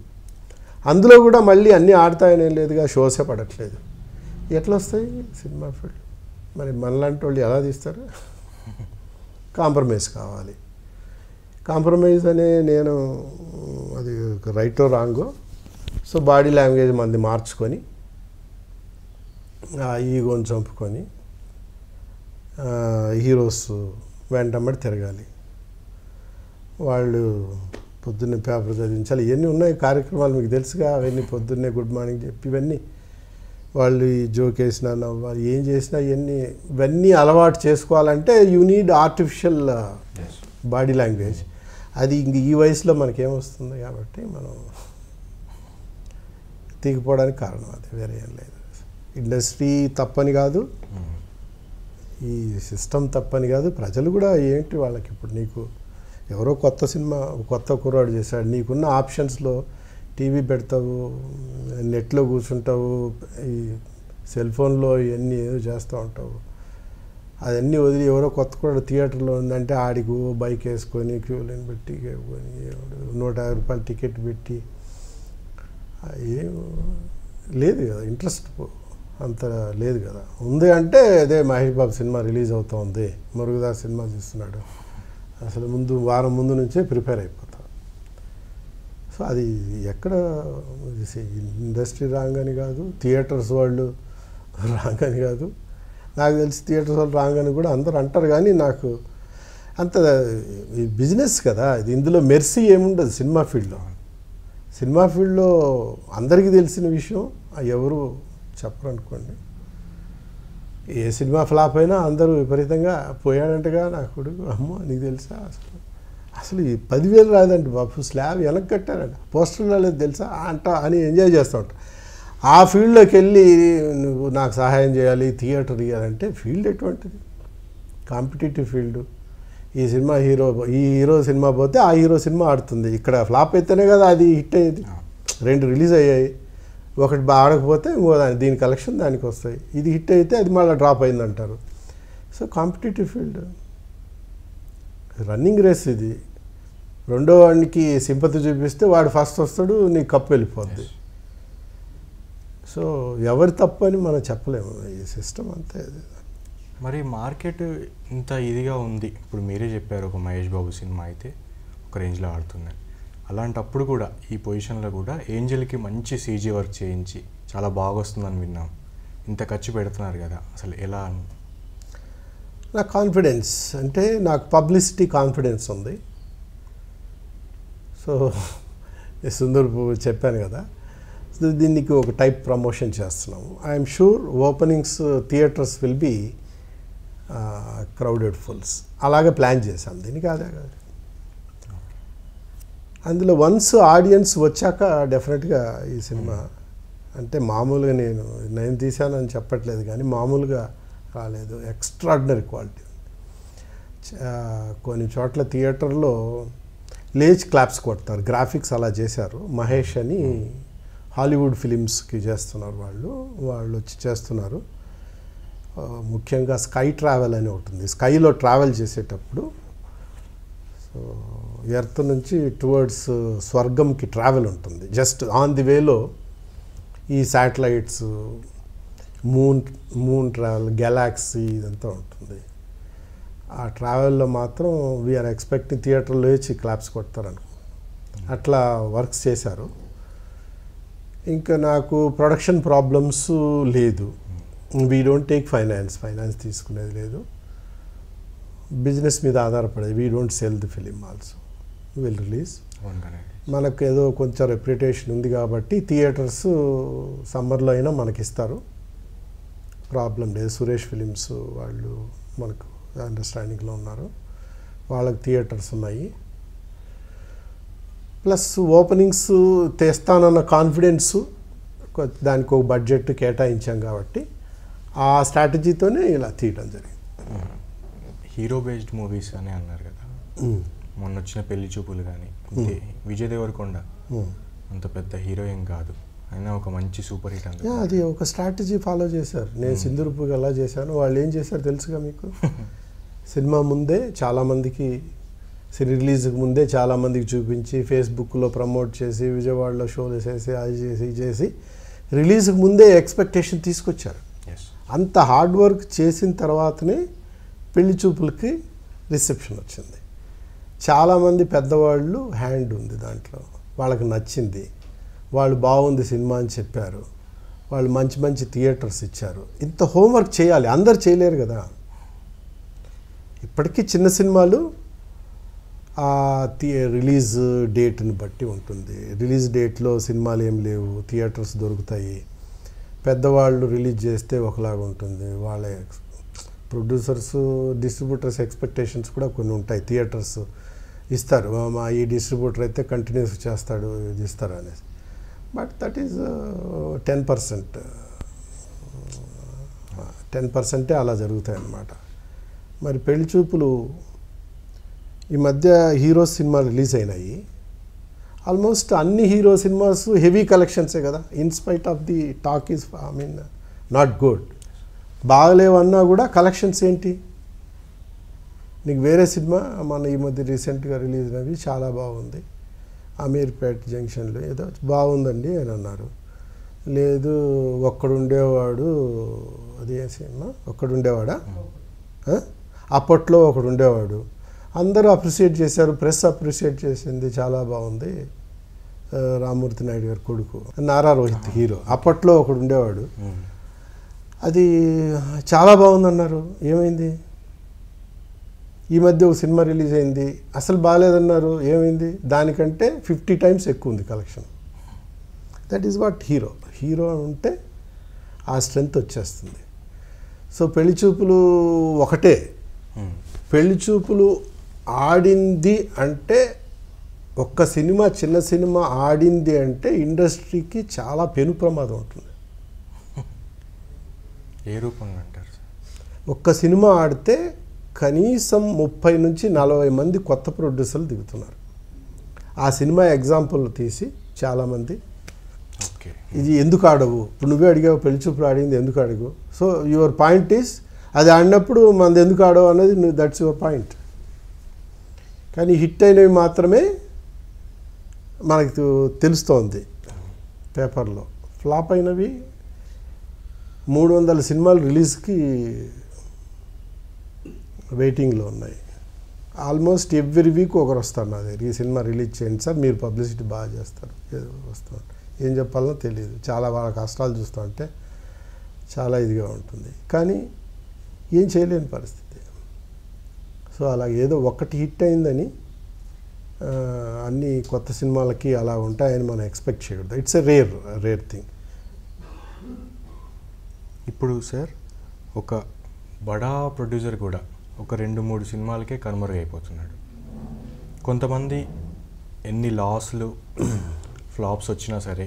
అందులో కూడా మళ్ళీ అన్నీ ఆడతాయనే లేదుగా, షోసే పడట్లేదు. ఎట్లా వస్తాయి సినిమా ఫీల్డ్? మరి మనలాంటి వాళ్ళు ఎలా తీస్తారు? కాంప్రమైజ్ కావాలి. కాంప్రమైజ్ అనే నేను అది రైటో రాంగో, సో బాడీ లాంగ్వేజ్ మంది మార్చుకొని ఈగోని చంపుకొని హీరోస్ వెంటబడి తిరగాలి. వాళ్ళు పొద్దున్నే పేపర్ చదివించాలి. ఇవన్నీ ఉన్నాయి కార్యక్రమాలు, మీకు తెలుసుగా. అవన్నీ పొద్దున్నే గుడ్ మార్నింగ్ చెప్పి ఇవన్నీ వాళ్ళు ఈ జోక్ వేసినా నవ్వాలి, ఏం చేసినా ఇవన్నీ అలవాటు చేసుకోవాలంటే you need artificial body language. అది ఇంక ఈ వయసులో మనకేమొస్తుంది కాబట్టి మనం తీగిపోవడానికి కారణం అది, వేరే ఏం లేదు. ఇండస్ట్రీ తప్పని కాదు, ఈ సిస్టమ్ తప్పని కాదు. ప్రజలు కూడా ఏంటి వాళ్ళకి, ఇప్పుడు నీకు ఎవరో కొత్త సినిమా కొత్త కుర్రాడు చేశాడు, నీకున్న ఆప్షన్స్లో టీవీ పెడతావు, నెట్లో కూర్చుంటావు, ఈ సెల్ ఫోన్లో ఇవన్నీ ఏదో చేస్తూ ఉంటావు. అవన్నీ వదిలి ఎవరో కొత్త కూడా థియేటర్లో ఉందంటే ఆడికి బైక్ వేసుకొని క్యూ లైన్ పెట్టి 150 రూపాయలు టికెట్ పెట్టి ఏం లేదు కదా, ఇంట్రెస్ట్ అంత లేదు కదా. ఉంది అంటే అదే మహేష్ బాబు సినిమా రిలీజ్ అవుతూ ఉంది, మురుగదాస్ సినిమా చూస్తున్నాడు, అసలు వారం ముందు నుంచే ప్రిపేర్ అయిపోతాం. సో అది ఎక్కడ ఇండస్ట్రీ రాంగ్ అని కాదు, థియేటర్స్ వాళ్ళు రాంగ్ అని కాదు. నాకు తెలిసి థియేటర్స్ వాళ్ళు రాంగ్ అని కూడా అందరూ అంటారు, కానీ నాకు అంత బిజినెస్ కదా ఇది, ఇందులో మెర్సీ ఏముండదు సినిమా ఫీల్డ్లో. సినిమా ఫీల్డ్లో అందరికీ తెలిసిన విషయం ఎవరు చెప్పరు అనుకోండి. ఏ సినిమా ఫ్లాప్ అయినా అందరూ విపరీతంగా పోయాడంటగా నా కొడుకు, అమ్మో నీకు తెలుసా అసలు ఈ 10,000 రాదండి బాబు, స్లాబ్ వెనక్కి కట్టారంట, పోస్టర్ రాలేదు తెలుసా అంట అని ఎంజాయ్ చేస్తూ ఉంటారు. ఆ ఫీల్డ్లోకి వెళ్ళి నువ్వు నాకు సహాయం చేయాలి, థియేటర్ ఇవ్వాలంటే ఫీల్డ్ ఎటువంటిది? Competitive field. ఈ హీరో సినిమా పోతే ఆ హీరో సినిమా ఆడుతుంది. ఇక్కడ ఫ్లాప్ అయితేనే కదా అది హిట్ అయ్యేది. 2 రిలీజ్ అయ్యాయి, ఒకటి ఆడకపోతే ఇంకో దీని కలెక్షన్ దానికి వస్తాయి. ఇది హిట్ అయితే అది మళ్ళీ డ్రాప్ అయిందంటారు. So competitive field, running race ఇది. రెండో వాడికి సింపతి చూపిస్తే వాడు ఫస్ట్ వస్తాడు, నీకు కప్పు వెళ్ళిపోద్ది. సో ఎవరి తప్పు అని మనం చెప్పలేము, ఈ సిస్టమ్ అంతే. మరి మార్కెట్ ఇంత ఇదిగా ఉంది, ఇప్పుడు మీరే చెప్పారు ఒక మహేష్ బాబు సినిమా అయితే ఒక రేంజ్లో ఆడుతుంది. అలాంటప్పుడు కూడా ఈ పొజిషన్లో కూడా ఏంజల్కి మంచి సీజీ వర్క్ చేయించి చాలా బాగా వస్తుందని విన్నాం. ఇంత ఖర్చు పెడుతున్నారు కదా, అసలు ఎలా? నా కాన్ఫిడెన్స్ అంటే నాకు పబ్లిసిటీ కాన్ఫిడెన్స్ ఉంది. సో సుందర్ చెప్పాను కదా, దీనికి ఒక టైప్ ప్రమోషన్ చేస్తున్నాము. I'm sure openings theatres will be crowded fulls. అలాగే ప్లాన్ చేశాం దీనికి. అదే కాదు, అందులో వన్స్ ఆడియన్స్ వచ్చాక డెఫినెట్గా ఈ సినిమా అంటే మామూలుగా నేను తీశానని చెప్పట్లేదు, కానీ మామూలుగా రాలేదు, ఎక్స్ట్రాడినరీ క్వాలిటీ. కొన్ని చోట్ల థియేటర్లో లేజ్ క్లాప్స్ కొడతారు, గ్రాఫిక్స్ అలా చేశారు. మహేష్ అని హాలీవుడ్ ఫిలిమ్స్కి చేస్తున్నారు వాళ్ళు వచ్చి చేస్తున్నారు. ముఖ్యంగా స్కై ట్రావెల్ అని ఉంటుంది, స్కైలో ట్రావెల్ చేసేటప్పుడు సో ఎర్త్ నుంచి టువర్డ్స్ స్వర్గంకి ట్రావెల్ ఉంటుంది. జస్ట్ ఆన్ ది వేలో ఈ శాటిలైట్స్ మూన్ ట్రావెల్, గెలాక్సీ ఇదంతా ఉంటుంది. ఆ ట్రావెల్లో మాత్రం వీఆర్ ఎక్స్పెక్టింగ్ థియేటర్లో వచ్చి క్లాప్స్ కొడతారనుకో, అట్లా వర్క్స్ చేశారు. ఇంకా నాకు ప్రొడక్షన్ ప్రాబ్లమ్స్ లేదు. వీ డోంట్ టేక్ ఫైనాన్స్ తీసుకునేది లేదు. బిజినెస్ మీద ఆధారపడేది. We don't sell the film also, will release. మనకు ఏదో కొంచెం రెప్యుటేషన్ ఉంది కాబట్టి థియేటర్స్ సమ్మర్లో అయినా మనకి ఇస్తారు, ప్రాబ్లం లేదు. సురేష్ ఫిలిమ్స్ వాళ్ళు మనకు అండర్స్టాండింగ్లో ఉన్నారు, వాళ్ళకి థియేటర్స్ ఉన్నాయి. ప్లస్ ఓపెనింగ్స్ తెస్తానన్న కాన్ఫిడెన్స్, దానికి ఒక బడ్జెట్ కేటాయించాం కాబట్టి ఆ స్ట్రాటజీతోనే ఇలా తీయడం జరిగింది. హీరో బేస్డ్ మూవీస్ అని అన్నారు కదా, మొన్న వచ్చిన పెళ్లి చూపులు కానీ, విజయ్ దేవరకొండ అంత పెద్ద హీరోయిన్ కాదు, అయినా ఒక మంచి సూపర్ హిట్ అంది. అది ఒక స్ట్రాటజీ ఫాలో చేశారు. నేను సింధూరపుకి ఎలా చేశాను, వాళ్ళు ఏం చేశారు తెలుసుగా మీకు. సినిమా ముందే చాలామందికి, రిలీజ్కి ముందే చాలామందికి చూపించి, ఫేస్బుక్లో ప్రమోట్ చేసి, విజయవాడలో షోలు వేసేసి, అది చేసి ఇది చేసి రిలీజ్కి ముందే ఎక్స్పెక్టేషన్ తీసుకొచ్చారు. అంత హార్డ్ వర్క్ చేసిన తర్వాతనే పెళ్లి చూపులకి రిసెప్షన్ వచ్చింది. చాలామంది పెద్దవాళ్ళు హ్యాండ్ ఉంది దాంట్లో, వాళ్ళకి నచ్చింది, వాళ్ళు బాగుంది సినిమా అని చెప్పారు, వాళ్ళు మంచి మంచి థియేటర్స్ ఇచ్చారు. ఇంత హోంవర్క్ చేయాలి, అందరు చేయలేరు కదా. ఇప్పటికీ చిన్న సినిమాలు ఆ రిలీజ్ డేట్ని బట్టి ఉంటుంది. రిలీజ్ డేట్లో సినిమాలు ఏం లేవు, థియేటర్స్ దొరుకుతాయి. పెద్దవాళ్ళు రిలీజ్ చేస్తే ఒకలాగా ఉంటుంది, వాళ్ళ ప్రొడ్యూసర్స్ డిస్ట్రిబ్యూటర్స్ ఎక్స్పెక్టేషన్స్ కూడా కొన్ని ఉంటాయి. థియేటర్స్ ఇస్తారు, మా ఈ డిస్ట్రిబ్యూటర్ అయితే కంటిన్యూస్ చేస్తాడు, ఇది ఇస్తారు అనేసి. బట్ దట్ ఈజ్ 10% అలా జరుగుతాయి అన్నమాట. మరి పెళ్లి చూపులు ఈ మధ్య హీరో సినిమా రిలీజ్ అయినాయి. ఆల్మోస్ట్ అన్ని హీరో సినిమాస్ హెవీ కలెక్షన్సే కదా. In spite of the talk is not good, బాగలేవన్నా కూడా కలెక్షన్స్ ఏంటి. నీకు వేరే సినిమా మన ఈ మధ్య రీసెంట్గా రిలీజ్ అయినవి చాలా బాగుంది, అమీర్పేట్ జంక్షన్లో ఏదో బాగుందండి అని అన్నారు. లేదు ఒక్కడుండేవాడు, అదే సినిమా ఒక్కడుండేవాడా, అప్పట్లో ఒకడుండేవాడు, అందరూ అప్రిషియేట్ చేశారు, ప్రెస్ అప్రిషియేట్ చేసింది, చాలా బాగుంది. రామ్మూర్తి నాయుడు గారి కొడుకు నారా రోహిత్ హీరో, అప్పట్లో ఒకడు ఉండేవాడు, అది చాలా బాగుందన్నారు. ఏమైంది? ఈ మధ్య ఒక సినిమా రిలీజ్ అయింది, అసలు బాగాలేదన్నారు. ఏమైంది? దానికంటే 50 times ఎక్కువ ఉంది collection. That is what hero ఉంటే ఆ స్ట్రెంగ్త్ వచ్చేస్తుంది. సో పెళ్లి చూపులు ఒకటే, పెళ్లి చూపులు ఆడింది అంటే, ఒక్క సినిమా చిన్న సినిమా ఆడింది అంటే ఇండస్ట్రీకి చాలా పెను ప్రమాదం ఉంటుంది. ఏ రూపంగా అంటారు? ఒక్క సినిమా ఆడితే కనీసం 30 నుంచి 40 మంది కొత్త ప్రొడ్యూసర్లు దిగుతున్నారు. ఆ సినిమా ఎగ్జాంపుల్ తీసి చాలామంది ఇది ఎందుకు ఆడవు, ఇప్పుడు నువ్వే అడిగావు పెళ్లి చూపులు ఆడింది ఎందుకు అడిగావు. సో యువర్ పాయింట్ ఈస్, అది ఆడినప్పుడు మనది ఎందుకు ఆడవు అనేది దట్స్ యువర్ పాయింట్. కానీ హిట్ అయినవి మాత్రమే మనకు తెలుస్తోంది పేపర్లో. ఫ్లాప్ అయినవి 300 సినిమాలు రిలీజ్కి వెయిటింగ్లో ఉన్నాయి. ఆల్మోస్ట్ ఎవ్రీ వీక్ ఒకరు వస్తారు నా దగ్గర, ఈ సినిమా రిలీజ్ చేయండి సార్, మీరు పబ్లిసిటీ బాగా చేస్తారు. వస్తాను, ఏం చెప్పాలో తెలియదు. చాలా వాళ్ళ కష్టాలు చూస్తూ ఉంటే చాలా ఇదిగా ఉంటుంది, కానీ ఏం చేయలేని పరిస్థితి. సో అలా ఏదో ఒకటి హిట్ అయిందని అన్ని కొత్త సినిమాలకి అలా ఉంటాయని మనం ఎక్స్పెక్ట్ చేయకూడదు. It's a rare thing. ఇప్పుడు సార్ ఒక బడా ప్రొడ్యూసర్ కూడా ఒక 2-3 సినిమాలకే కనుమరుగైపోతున్నాడు. కొంతమంది ఎన్ని లాస్లు ఫ్లాప్స్ వచ్చినా సరే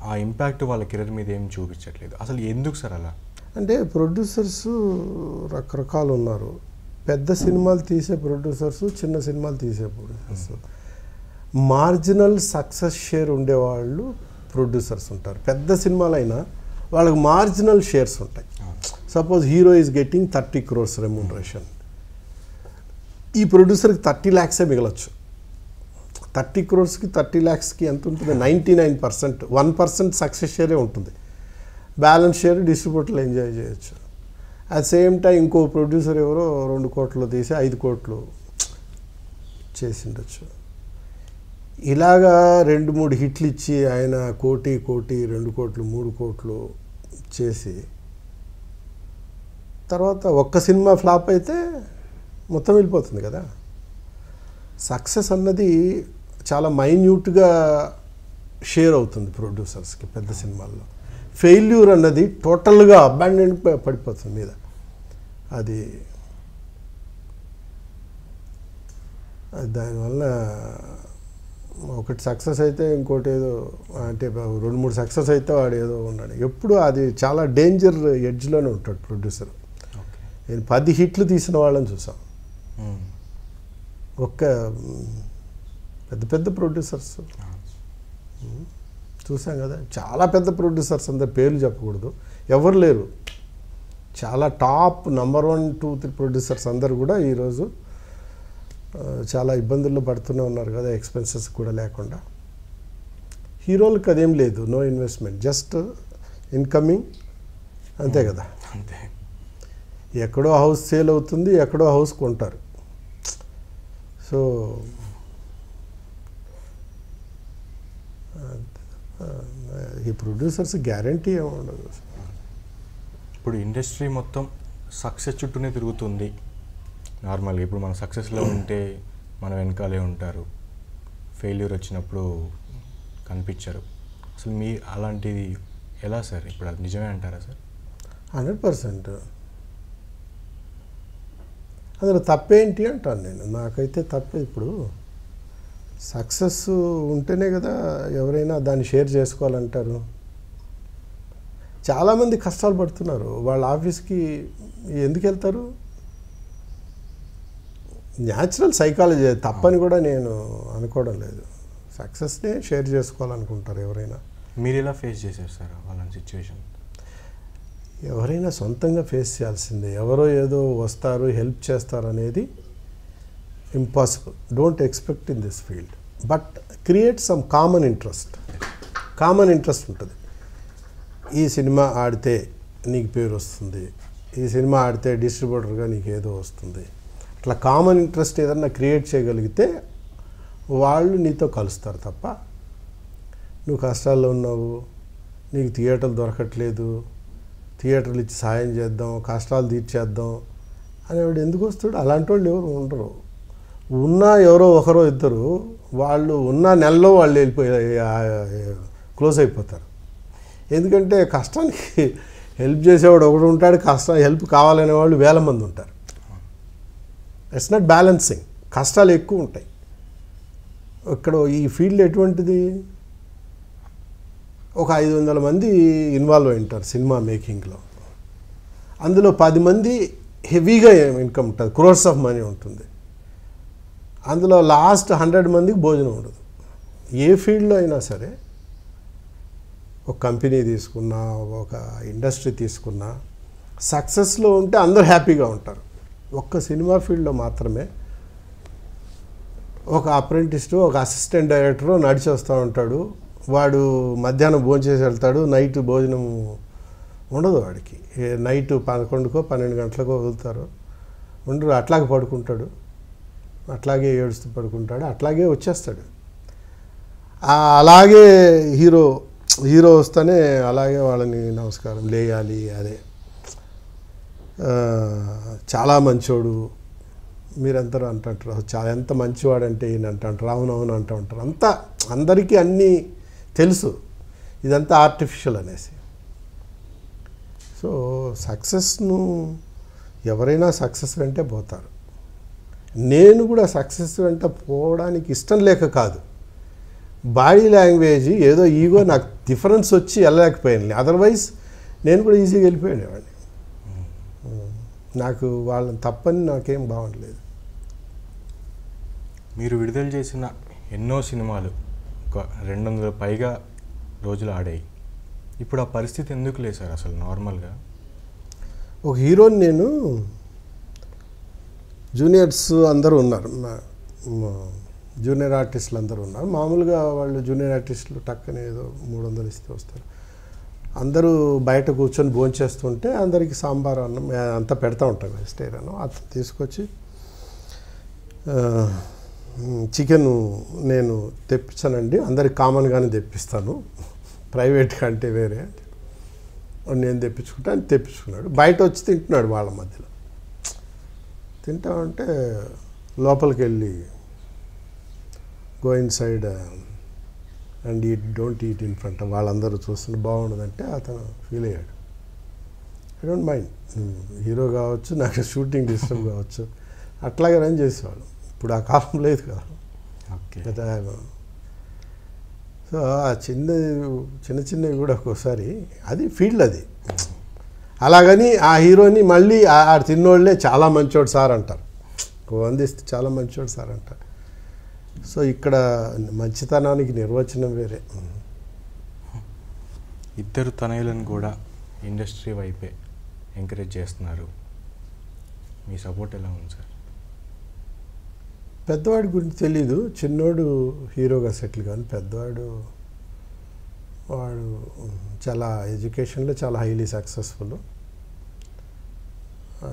ఆ ఇంపాక్ట్ వాళ్ళ కెరీర్ మీద ఏం చూపించట్లేదు. అసలు ఎందుకు సార్ అలా? అంటే ప్రొడ్యూసర్స్ రకరకాలు ఉన్నారు. పెద్ద సినిమాలు తీసే ప్రొడ్యూసర్స్, చిన్న సినిమాలు తీసే ప్రొడ్యూసర్స్. మార్జినల్ సక్సెస్ షేర్ ఉండేవాళ్ళు ప్రొడ్యూసర్స్ ఉంటారు. పెద్ద సినిమాలైనా వాళ్ళకి మార్జినల్ షేర్స్ ఉంటాయి. Suppose hero is getting 30 crores remuneration, ఈ ప్రొడ్యూసర్కి 30 lakhs మిగలచ్చు. 30 crores 30 lakhs ఎంత ఉంటుంది? 99%, 1% సక్సెస్ షేరే ఉంటుంది. బ్యాలెన్స్ షేర్ డిస్ట్రిబ్యూటర్లు ఎంజాయ్ చేయొచ్చు. అట్ సేమ్ టైం ఇంకో ప్రొడ్యూసర్ ఎవరో 2 కోట్లు తీసి 5 కోట్లు చేసిండొచ్చు. ఇలాగా 2-3 హిట్లు ఇచ్చి ఆయన 1 కోటి 2 కోట్లు 3 కోట్లు చేసి తర్వాత ఒక్క సినిమా ఫ్లాప్ అయితే మొత్తం వెళ్ళిపోతుంది కదా. సక్సెస్ అన్నది చాలా మైన్యూట్గా షేర్ అవుతుంది ప్రొడ్యూసర్స్కి పెద్ద సినిమాల్లో. ఫెయిల్యూర్ అన్నది టోటల్గా అబాండెన్ పడిపోతుంది మీద. అది దానివల్ల ఒకటి సక్సెస్ అయితే ఇంకోటి ఏదో అంటే 2-3 సక్సెస్ అయితే వాడు ఏదో ఉన్నాడు. ఎప్పుడు అది చాలా డేంజర్ ఎడ్జ్లోనే ఉంటాడు ప్రొడ్యూసర్. నేను 10 హిట్లు తీసిన వాళ్ళని చూసాం. ఒక్క పెద్ద ప్రొడ్యూసర్స్ చూసాం కదా. చాలా పెద్ద ప్రొడ్యూసర్స్ అందరు పేర్లు చెప్పకూడదు, ఎవరు లేరు. చాలా టాప్ నంబర్ 1, 2, 3 ప్రొడ్యూసర్స్ అందరు కూడా ఈరోజు చాలా ఇబ్బందుల్లో పడుతూనే ఉన్నారు కదా, ఎక్స్పెన్సెస్ కూడా లేకుండా. హీరోలకు అదేం లేదు, నో ఇన్వెస్ట్మెంట్, జస్ట్ ఇన్కమింగ్, అంతే కదా. అంతే. ఎక్కడో హౌస్ సేల్ అవుతుంది, ఎక్కడో హౌస్ కొంటారు. సో ఈ ప్రొడ్యూసర్స్ గ్యారంటీ ఏముండదు. ఇప్పుడు ఇండస్ట్రీ మొత్తం సక్సెస్ చుట్టూనే తిరుగుతుంది నార్మల్గా. ఇప్పుడు మనం సక్సెస్లో ఉంటే మన వెనకాలే ఉంటారు, ఫెయిల్యూర్ వచ్చినప్పుడు కనిపించరు. అసలు మీ అలాంటిది ఎలా సార్? ఇప్పుడు అది నిజమే అంటారా సార్? 100%. అందులో తప్పేంటి అంటాను నేను. నాకైతే తప్పే. ఇప్పుడు సక్సెస్ ఉంటేనే కదా ఎవరైనా దాన్ని షేర్ చేసుకోవాలంటారు. చాలామంది కష్టాలు పడుతున్నారు, వాళ్ళ ఆఫీస్కి ఎందుకు వెళ్తారు? న్యాచురల్ సైకాలజీ, తప్పని కూడా నేను అనుకోవడం లేదు. సక్సెస్నే షేర్ చేసుకోవాలనుకుంటారు ఎవరైనా. మీరు ఎలా ఫేస్ చేశారు సార్ అలాంటి సిచ్యువేషన్? ఎవరైనా సొంతంగా ఫేస్ చేయాల్సిందే. ఎవరో ఏదో వస్తారు హెల్ప్ చేస్తారు అనేది impossible. Don't expect in this field, but create some common interest. Common interest ఉంటుంది. ఈ సినిమా ఆడితే నీకు పేరు వస్తుంది, ఈ సినిమా ఆడితే డిస్ట్రిబ్యూటర్గా నీకు ఏదో వస్తుంది. అట్లా కామన్ ఇంట్రెస్ట్ ఏదన్నా క్రియేట్ చేయగలిగితే వాళ్ళు నీతో కలుస్తారు. తప్ప నువ్వు కష్టాల్లో ఉన్నావు, నీకు థియేటర్లు దొరకట్లేదు, థియేటర్లు ఇచ్చి సాయం చేద్దాం, కష్టాలు తీర్చేద్దాం అనేవాడు ఎందుకు వస్తాడు? అలాంటి వాళ్ళు ఎవరు ఉండరు. ఉన్నా ఎవరో ఒకరో ఇద్దరు, వాళ్ళు ఉన్న నెలలో వాళ్ళు వెళ్ళిపోయి క్లోజ్ అయిపోతారు. ఎందుకంటే కష్టానికి హెల్ప్ చేసేవాడు ఒకడు ఉంటాడు, కష్టం హెల్ప్ కావాలనే వాళ్ళు 1000 మంది ఉంటారు. It's not balancing. కష్టాలు ఎక్కువ ఉంటాయి. ఇక్కడ ఈ ఫీల్డ్ ఎటువంటిది? ఒక 500 మంది ఇన్వాల్వ్ అయి ఉంటారు సినిమా మేకింగ్లో. అందులో 10 మంది హెవీగా ఇన్కమ్ ఉంటుంది, క్రోర్స్ ఆఫ్ మనీ ఉంటుంది. అందులో లాస్ట్ 100 మందికి భోజనం ఉండదు. ఏ ఫీల్డ్లో అయినా సరే, ఒక కంపెనీ తీసుకున్నా, ఒక ఇండస్ట్రీ తీసుకున్నా, సక్సెస్లో ఉంటే అందరూ హ్యాపీగా ఉంటారు. ఒక్క సినిమా ఫీల్డ్లో మాత్రమే ఒక అప్రెంటిస్టు, ఒక అసిస్టెంట్ డైరెక్టరు నడిచి వస్తూ ఉంటాడు. వాడు మధ్యాహ్నం భోజనం చేసి వెళ్తాడు, నైట్ భోజనం ఉండదు వాడికి. నైట్ 11కో 12 గంటలకో వదులుతారు, ఉండరు. అట్లాగే పడుకుంటాడు, అట్లాగే ఏడుస్తూ పడుకుంటాడు, అట్లాగే వచ్చేస్తాడు. అలాగే హీరో వస్తేనే అలాగే వాళ్ళని నమస్కారం లేయాలి. అదే చాలా మంచోడు మీరందరూ అంటుంటారు, చాలా ఎంత మంచివాడంటే ఈయన అంటుంటారు, అవునవును అంటూ ఉంటారు. అంతా అందరికీ అన్నీ తెలుసు, ఇదంతా ఆర్టిఫిషియల్ అనేసి. సో సక్సెస్ను ఎవరైనా సక్సెస్ వెంటే పోతారు. నేను కూడా సక్సెస్ వెంట పోవడానికి ఇష్టం లేక కాదు, బాడీ లాంగ్వేజ్ ఏదో ఈగో నాకు డిఫరెన్స్ వచ్చి వెళ్ళలేకపోయాను. అదర్వైజ్ నేను కూడా ఈజీగా వెళ్ళిపోయాను. నాకు వాళ్ళని తప్పని నాకేం బాగుండలేదు. మీరు విడుదల చేసిన ఎన్నో సినిమాలు ఒక 200 పైగా రోజులు ఆడాయి. ఇప్పుడు ఆ పరిస్థితి ఎందుకు లేదు సార్ అసలు? నార్మల్గా ఒక హీరోని నేను, జూనియర్స్ అందరూ ఉన్నారు, జూనియర్ ఆర్టిస్టులు అందరూ ఉన్నారు. మామూలుగా వాళ్ళు జూనియర్ ఆర్టిస్టులు టక్కనే ఏదో 300 ఇస్తే వస్తారు. అందరూ బయట కూర్చొని భోంచేస్తుంటే అందరికీ సాంబార్ అన్నం అంతా పెడతా ఉంటాం వెజిటేరియన్. అతను తీసుకొచ్చి చికెన్ నేను తెప్పించానండి, అందరికి కామన్గానే తెప్పిస్తాను, ప్రైవేట్గా అంటే వేరే నేను తెప్పించుకుంటా అని తెప్పించుకున్నాడు. బయట వచ్చి తింటున్నాడు వాళ్ళ మధ్యలో. తింటా ఉంటే లోపలికి వెళ్ళి go in side and don't eat in front వాళ్ళందరూ చూస్తుంటే బాగుండదంటే అతను ఫీల్ అయ్యాడు. ఐ డోంట్ మైండ్, హీరో కావచ్చు, నాకు షూటింగ్ డిస్టర్బ్ కావచ్చు, అట్లాగే రన్ చేసేవాళ్ళు. ఇప్పుడు ఆ కాలం లేదు కదా. కదా సో ఆ చిన్న చిన్నవి కూడా ఒక్కోసారి అది ఫీల్డ్ అది. అలాగని ఆ హీరోని మళ్ళీ ఆ తిన్నోళ్ళే చాలా మంచోడు సార్ అంటారు, వందిస్తే చాలా మంచోడు సార్ అంటారు. సో ఇక్కడ మంచితనానికి నిర్వచనం వేరే. ఇద్దరు తనయులను కూడా ఇండస్ట్రీ వైపే ఎంకరేజ్ చేస్తున్నారు, మీ సపోర్ట్ ఎలా ఉంది సార్? పెద్దవాడి గురించి తెలీదు, చిన్నోడు హీరోగా సెటిల్ కాదు. పెద్దవాడు వాడు చాలా ఎడ్యుకేషన్లో చాలా హైలీ సక్సెస్ఫుల్.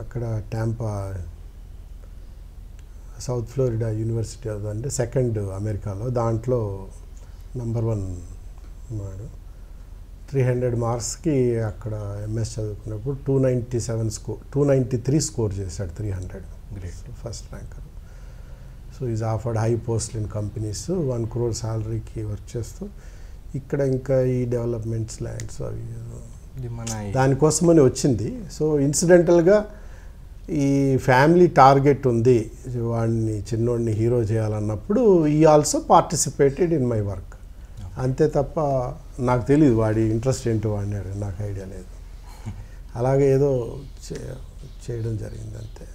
అక్కడ టాంపా సౌత్ ఫ్లోరిడా యూనివర్సిటీ అంటే సెకండ్ అమెరికాలో, దాంట్లో నంబర్ 1 ఉన్నాడు. 300 మార్క్స్కి అక్కడ ఎంఎస్ చదువుకున్నప్పుడు 293 స్కోర్ చేశాడు. 300 great, first ranker. So is offered high post in companies, 1 crore శాలరీకి వర్క్ చేస్తూ ఇక్కడ ఇంకా ఈ డెవలప్మెంట్స్ ల్యాండ్స్ అవి దానికోసమని వచ్చింది. సో ఇన్సిడెంటల్గా ఈ ఫ్యామిలీ టార్గెట్ ఉంది, వాడిని చిన్నోడిని హీరో చేయాలన్నప్పుడు ఈ also participated in my work. అంతే తప్ప నాకు తెలియదు వాడి ఇంట్రెస్ట్ ఏంటో, వాడిని నాకు ఐడియా లేదు. అలాగే ఏదో చేయడం జరిగింది అంతే.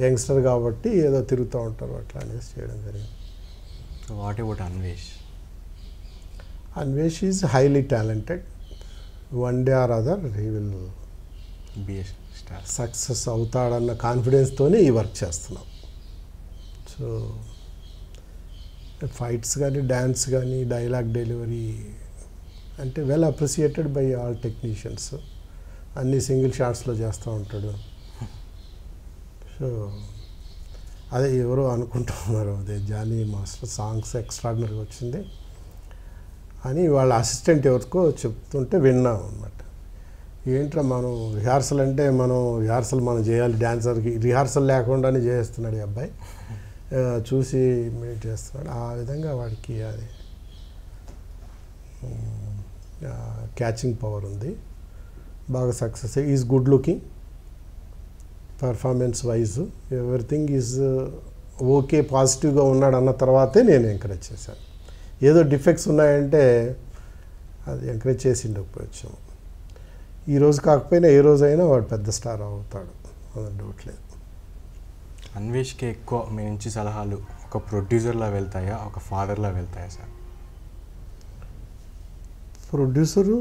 యంగ్స్టర్ కాబట్టి ఏదో తిరుగుతూ ఉంటారు, అట్లా అనేసి చేయడం జరిగింది. What about Anvesh? Anvesh is highly talented. One day or other he will be star, success అవుతాడన్న కాన్ఫిడెన్స్తోనే ఈ వర్క్ చేస్తున్నాం. సో ఫైట్స్ కానీ, డ్యాన్స్ కానీ, డైలాగ్ డెలివరీ అంటే well appreciated by all technicians. అన్ని సింగిల్ షాట్స్లో చేస్తూ ఉంటాడు. సో అదే ఎవరో అనుకుంటున్నారు, అదే జానీ మాస్టర్ సాంగ్స్ ఎక్స్ట్రాడినరీగా వచ్చింది అని వాళ్ళ అసిస్టెంట్ ఎవరికో చెప్తుంటే విన్నాం అనమాట. ఏంట్రా మనం రిహార్సల్ అంటే మనం చేయాలి, డ్యాన్సర్కి రిహార్సల్ లేకుండానే చేస్తున్నాడు ఈ అబ్బాయి, చూసి ఇమిటేట్ చేస్తున్నాడు. ఆ విధంగా వాడికి అది క్యాచింగ్ పవర్ ఉంది, బాగా success. Is good looking, performance wise everything is okay, పాజిటివ్గా ఉన్నాడు అన్న తర్వాతే నేను ఎంకరేజ్ చేశాను. ఏదో డిఫెక్ట్స్ ఉన్నాయంటే అది ఎంకరేజ్ చేసి ఉండకపోవచ్చు. ఈరోజు కాకపోయినా ఏ రోజైనా వాడు పెద్ద స్టార్ అవుతాడు, అది డౌట్ లేదు. అన్వేష్కి ఎక్కువ మీ నుంచి సలహాలు ఒక ప్రొడ్యూసర్లా వెళ్తాయా, ఒక ఫాదర్లా వెళ్తాయా సార్? ప్రొడ్యూసరు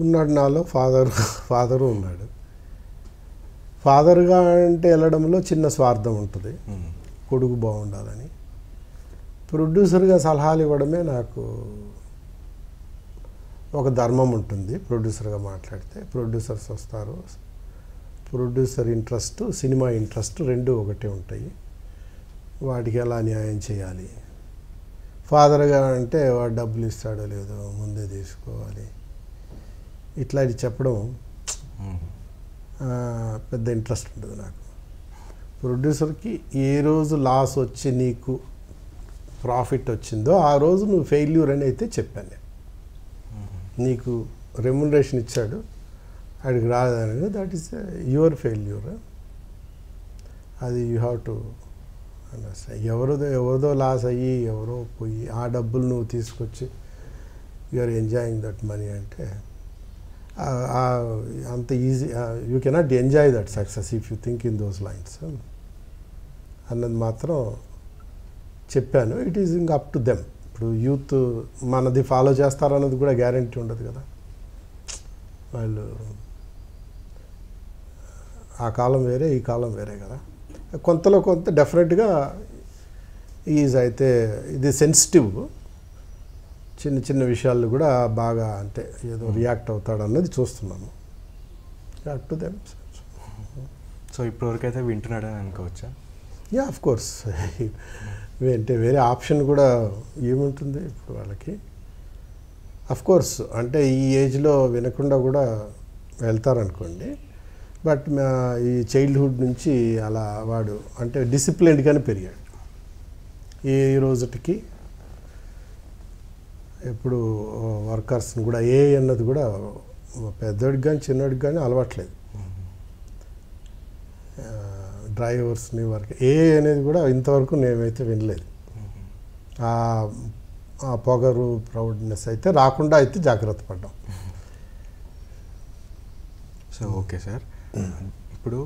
ఉన్నాడు నాలో, ఫాదరు ఉన్నాడు. ఫాదర్గా అంటే వెళ్ళడంలో చిన్న స్వార్థం ఉంటుంది, కొడుకు బాగుండాలని. ప్రొడ్యూసర్గా సలహాలు ఇవ్వడమే నాకు ఒక ధర్మం ఉంటుంది. ప్రొడ్యూసర్గా మాట్లాడితే ప్రొడ్యూసర్స్ వస్తారు, ప్రొడ్యూసర్ ఇంట్రెస్ట్, సినిమా ఇంట్రెస్ట్ రెండు ఒకటే ఉంటాయి. వాటికి ఎలా న్యాయం చేయాలి. ఫాదర్గా అంటే వాడు డబ్బులు ఇస్తాడో లేదో ముందే తీసుకోవాలి, ఇట్లా ఇది చెప్పడం పెద్ద ఇంట్రెస్ట్ ఉంటుంది నాకు. ప్రొడ్యూసర్కి ఏ రోజు లాస్ వచ్చి నీకు ప్రాఫిట్ వచ్చిందో ఆ రోజు నువ్వు ఫెయిల్యూర్ అని అయితే చెప్పాను నేను. నీకు రెమ్యునరేషన్ ఇచ్చాడు, అడిగి రాదని, దట్ ఈస్ యువర్ ఫెయిల్యూర్. అది యూ హ్యావ్ టు అండర్స్టాండ్. ఎవరిదో లాస్ అయ్యి ఎవరో పోయి ఆ డబ్బులు నువ్వు తీసుకొచ్చి you are enjoying that money అంటే అంత easy. You cannot enjoy that success if you think in those lines అన్నది మాత్రం చెప్పాను. ఇట్ ఈజ్ ఇంక అప్ టు దెమ్. ఇప్పుడు యూత్ మనది ఫాలో చేస్తారన్నది కూడా గ్యారంటీ ఉండదు కదా. వాళ్ళు ఆ కాలం వేరే, ఈ కాలం వేరే కదా. కొంతలో కొంత డెఫినెట్గా ఈజ్ అయితే ఇది సెన్సిటివ్. చిన్న చిన్న విషయాలు కూడా బాగా అంటే ఏదో రియాక్ట్ అవుతాడు అన్నది చూస్తున్నాము. React to them. సో ఇప్పటివరకైతే వింటున్నాడని అనుకోవచ్చా? Yeah, of course. అంటే వేరే ఆప్షన్ కూడా ఏముంటుంది ఇప్పుడు వాళ్ళకి. అఫ్ కోర్స్ అంటే ఈ ఏజ్లో వినకుండా కూడా వెళ్తారనుకోండి. బట్ ఈ చైల్డ్హుడ్ నుంచి అలా వాడు అంటే డిసిప్లిన్డ్గానే పెరిగాడు. ఈ రోజుటికి ఎప్పుడు వర్కర్స్ని కూడా ఏ అన్నది కూడా పెద్దోడికి కానీ చిన్నోడికి కానీ అలవాట్లేదు. డ్రైవర్స్ని వర్క్ ఏ అనేది కూడా ఇంతవరకు నేనైతే వినలేదు. ఆ పొగరు ప్రౌడ్నెస్ అయితే రాకుండా అయితే జాగ్రత్త పడ్డాం. సో ఓకే సార్, ఇప్పుడు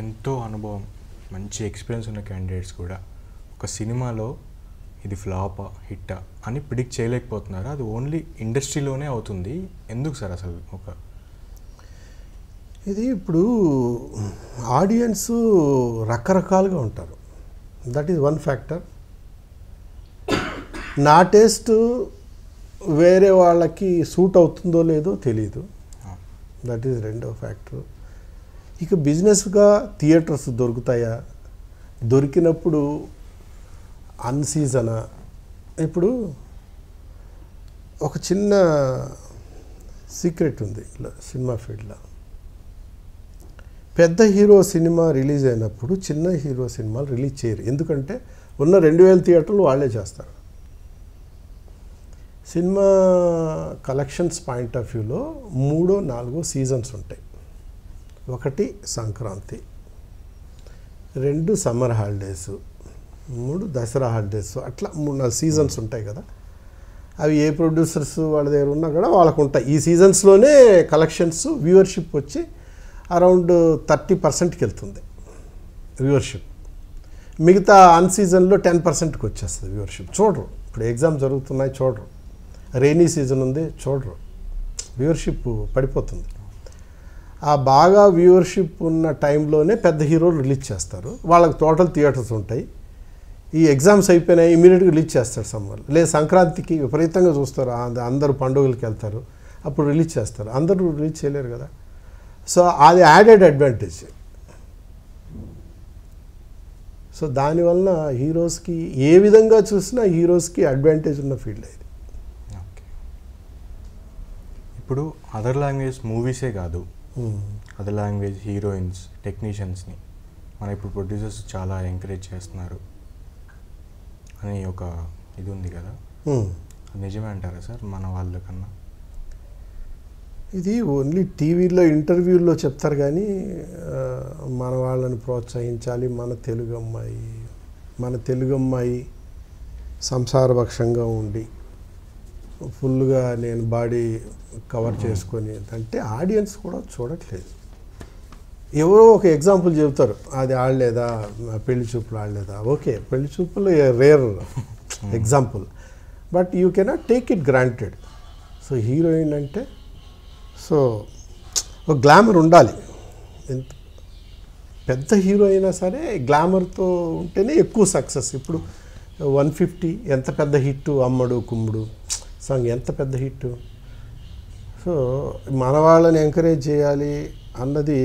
ఎంతో అనుభవం మంచి ఎక్స్పీరియన్స్ ఉన్న క్యాండిడేట్స్ కూడా ఒక సినిమాలో ఇది ఫ్లాపా హిట్టా అని ప్రిడిక్ట్ చేయలేకపోతున్నారు. అది ఓన్లీ ఇండస్ట్రీలోనే అవుతుంది. ఎందుకు సార్ అసలు? ఇది ఇప్పుడు ఆడియన్స్ రకరకాలుగా ఉంటారు. That is one factor. నా టేస్ట్ వేరే వాళ్ళకి సూట్ అవుతుందో లేదో తెలీదు. దట్ ఈజ్ రెండో ఫ్యాక్టర్. ఇక బిజినెస్గా థియేటర్స్ దొరుకుతాయా, దొరికినప్పుడు అన్సీజనా. ఇప్పుడు ఒక చిన్న సీక్రెట్ ఉంది ఇలా సినిమా ఫీల్డ్లో. పెద్ద హీరో సినిమా రిలీజ్ అయినప్పుడు చిన్న హీరో సినిమాలు రిలీజ్ చేయరు. ఎందుకంటే ఉన్న 2000 థియేటర్లు వాళ్ళే చేస్తారు. సినిమా కలెక్షన్స్ పాయింట్ ఆఫ్ వ్యూలో 3-4 సీజన్స్ ఉంటాయి. 1 Sankranti, 2 summer holidays, 3 Dasara holidays, అట్లా 3-4 సీజన్స్ ఉంటాయి కదా. అవి ఏ ప్రొడ్యూసర్స్ వాళ్ళ దగ్గర ఉన్నా కూడా వాళ్ళకు ఉంటాయి. ఈ సీజన్స్లోనే కలెక్షన్స్ వ్యూవర్షిప్ వచ్చి అరౌండ్ 30%కి వెళ్తుంది వ్యూవర్షిప్. మిగతా అన్ సీజన్లో 10%కి వచ్చేస్తుంది వ్యూవర్షిప్. చూడరు. ఇప్పుడు ఎగ్జామ్ జరుగుతున్నాయి చూడరు. రెయినీ సీజన్ ఉంది చూడరు. వ్యూవర్షిప్ పడిపోతుంది. ఆ బాగా వ్యూవర్షిప్ ఉన్న టైంలోనే పెద్ద హీరోలు రిలీజ్ చేస్తారు. వాళ్ళకి టోటల్ థియేటర్స్ ఉంటాయి. ఈ ఎగ్జామ్స్ అయిపోయినాయి ఇమీడియట్గా రిలీజ్ చేస్తారు సమ్మర్. లేదా సంక్రాంతికి విపరీతంగా చూస్తారు. అందరూ పండుగలకి వెళ్తారు, అప్పుడు రిలీజ్ చేస్తారు. అందరూ రిలీజ్ చేయలేరు కదా. సో అది యాడెడ్ అడ్వాంటేజ్. సో దానివల్ల హీరోస్కి ఏ విధంగా చూసినా హీరోస్కి అడ్వాంటేజ్ ఉన్న ఫీల్డ్ ఇది. ఓకే, ఇప్పుడు అదర్ లాంగ్వేజ్ మూవీసే కాదు, అదర్ లాంగ్వేజ్ హీరోయిన్స్, టెక్నీషియన్స్ని మన ఇప్పుడు ప్రొడ్యూసర్స్ చాలా ఎంకరేజ్ చేస్తున్నారు అని ఒక ఇది ఉంది కదా, అది నిజమే అంటారా సార్? మన వాళ్ళకన్నా ఇది ఓన్లీ టీవీలో ఇంటర్వ్యూల్లో చెప్తారు కానీ మన వాళ్ళని ప్రోత్సహించాలి. మన తెలుగు అమ్మాయి సంసారపక్షంగా ఉండి ఫుల్గా నేను బాడీ కవర్ చేసుకొని అంటే ఆడియన్స్ కూడా చూడట్లేదు. ఎవరో ఒక ఎగ్జాంపుల్ చెబుతారు, అది ఆడలేదా, పెళ్లి చూపులు ఆడలేదా. ఓకే, పెళ్లి చూపులు rare example, but you cannot take it granted. So heroine అంటే సో ఒక గ్లామర్ ఉండాలి. ఎంత పెద్ద హీరో అయినా సరే గ్లామర్తో ఉంటేనే ఎక్కువ సక్సెస్. ఇప్పుడు 150 ఎంత పెద్ద హిట్, అమ్మడు కుమ్ముడు సాంగ్ ఎంత పెద్ద హిట్. సో మన వాళ్ళని ఎంకరేజ్ చేయాలి అన్నది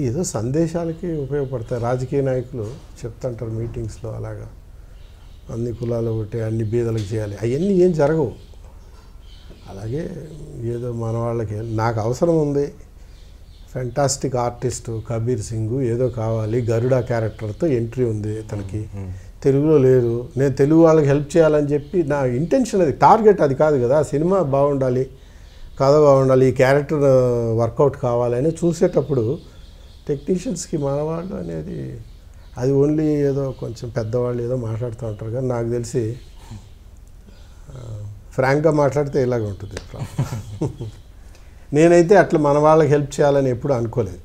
ఏదో సందేశాలకి ఉపయోగపడతాయి. రాజకీయ నాయకులు చెప్తుంటారు మీటింగ్స్లో, అలాగా అన్ని కులాలు ఒకటి అన్ని బీదలకు చేయాలి, అవన్నీ ఏం జరగవు. అలాగే ఏదో మన వాళ్ళకి నాకు అవసరం ఉంది, ఫెంటాస్టిక్ ఆర్టిస్ట్ కబీర్ సింగ్ ఏదో కావాలి, గరుడా క్యారెక్టర్తో ఎంట్రీ ఉంది తనకి, తెలుగులో లేదు, నేను తెలుగు వాళ్ళకి హెల్ప్ చేయాలని చెప్పి నా ఇంటెన్షన్, అది టార్గెట్ అది కాదు కదా. సినిమా బాగుండాలి, కథ బాగుండాలి, ఈ క్యారెక్టర్ వర్కౌట్ కావాలని చూసేటప్పుడు టెక్నీషియన్స్కి మనవాళ్ళు అనేది అది ఓన్లీ ఏదో కొంచెం పెద్దవాళ్ళు ఏదో మాట్లాడుతూ ఉంటారు. కానీ నాకు తెలిసి ఫ్రాంక్గా మాట్లాడితే ఇలాగ ఉంటుంది. నేనైతే అట్లా మన వాళ్ళకి హెల్ప్ చేయాలని ఎప్పుడు అనుకోలేదు.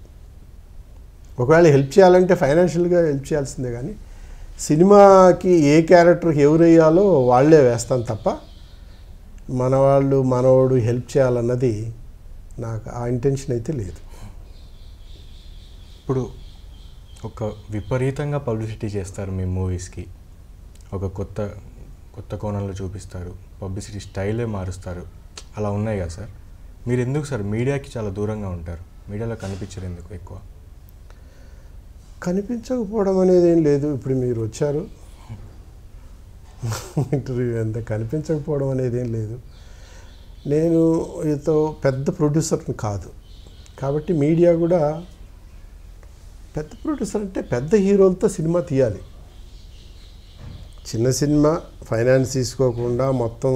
ఒకవేళ హెల్ప్ చేయాలంటే ఫైనాన్షియల్గా హెల్ప్ చేయాల్సిందే, కానీ సినిమాకి ఏ క్యారెక్టర్కి ఎవరు వేయాలో వాళ్ళే వేస్తాను తప్ప మనవాడు హెల్ప్ చేయాలన్నది నాకు ఆ ఇంటెన్షన్ అయితే లేదు. ఇప్పుడు ఒక విపరీతంగా పబ్లిసిటీ చేస్తారు మీ మూవీస్కి. ఒక కొత్త కొత్త కోణంలో చూపిస్తారు, పబ్లిసిటీ స్టైలే మారుస్తారు, అలా ఉన్నాయి కదా సార్. మీరు ఎందుకు సార్ మీడియాకి చాలా దూరంగా ఉంటారు, మీడియాలో కనిపించరు ఎందుకు ఎక్కువ? కనిపించకపోవడం అనేది ఏం లేదు. ఇప్పుడు మీరు వచ్చారు ఇంటర్వ్యూ అంతా, కనిపించకపోవడం అనేది ఏం లేదు. నేను ఈతో పెద్ద ప్రొడ్యూసర్ని కాదు కాబట్టి మీడియా కూడా పెద్ద ప్రొడ్యూసర్ అంటే పెద్ద హీరోలతో సినిమా తీయాలి. చిన్న సినిమా ఫైనాన్స్ తీసుకోకుండా మొత్తం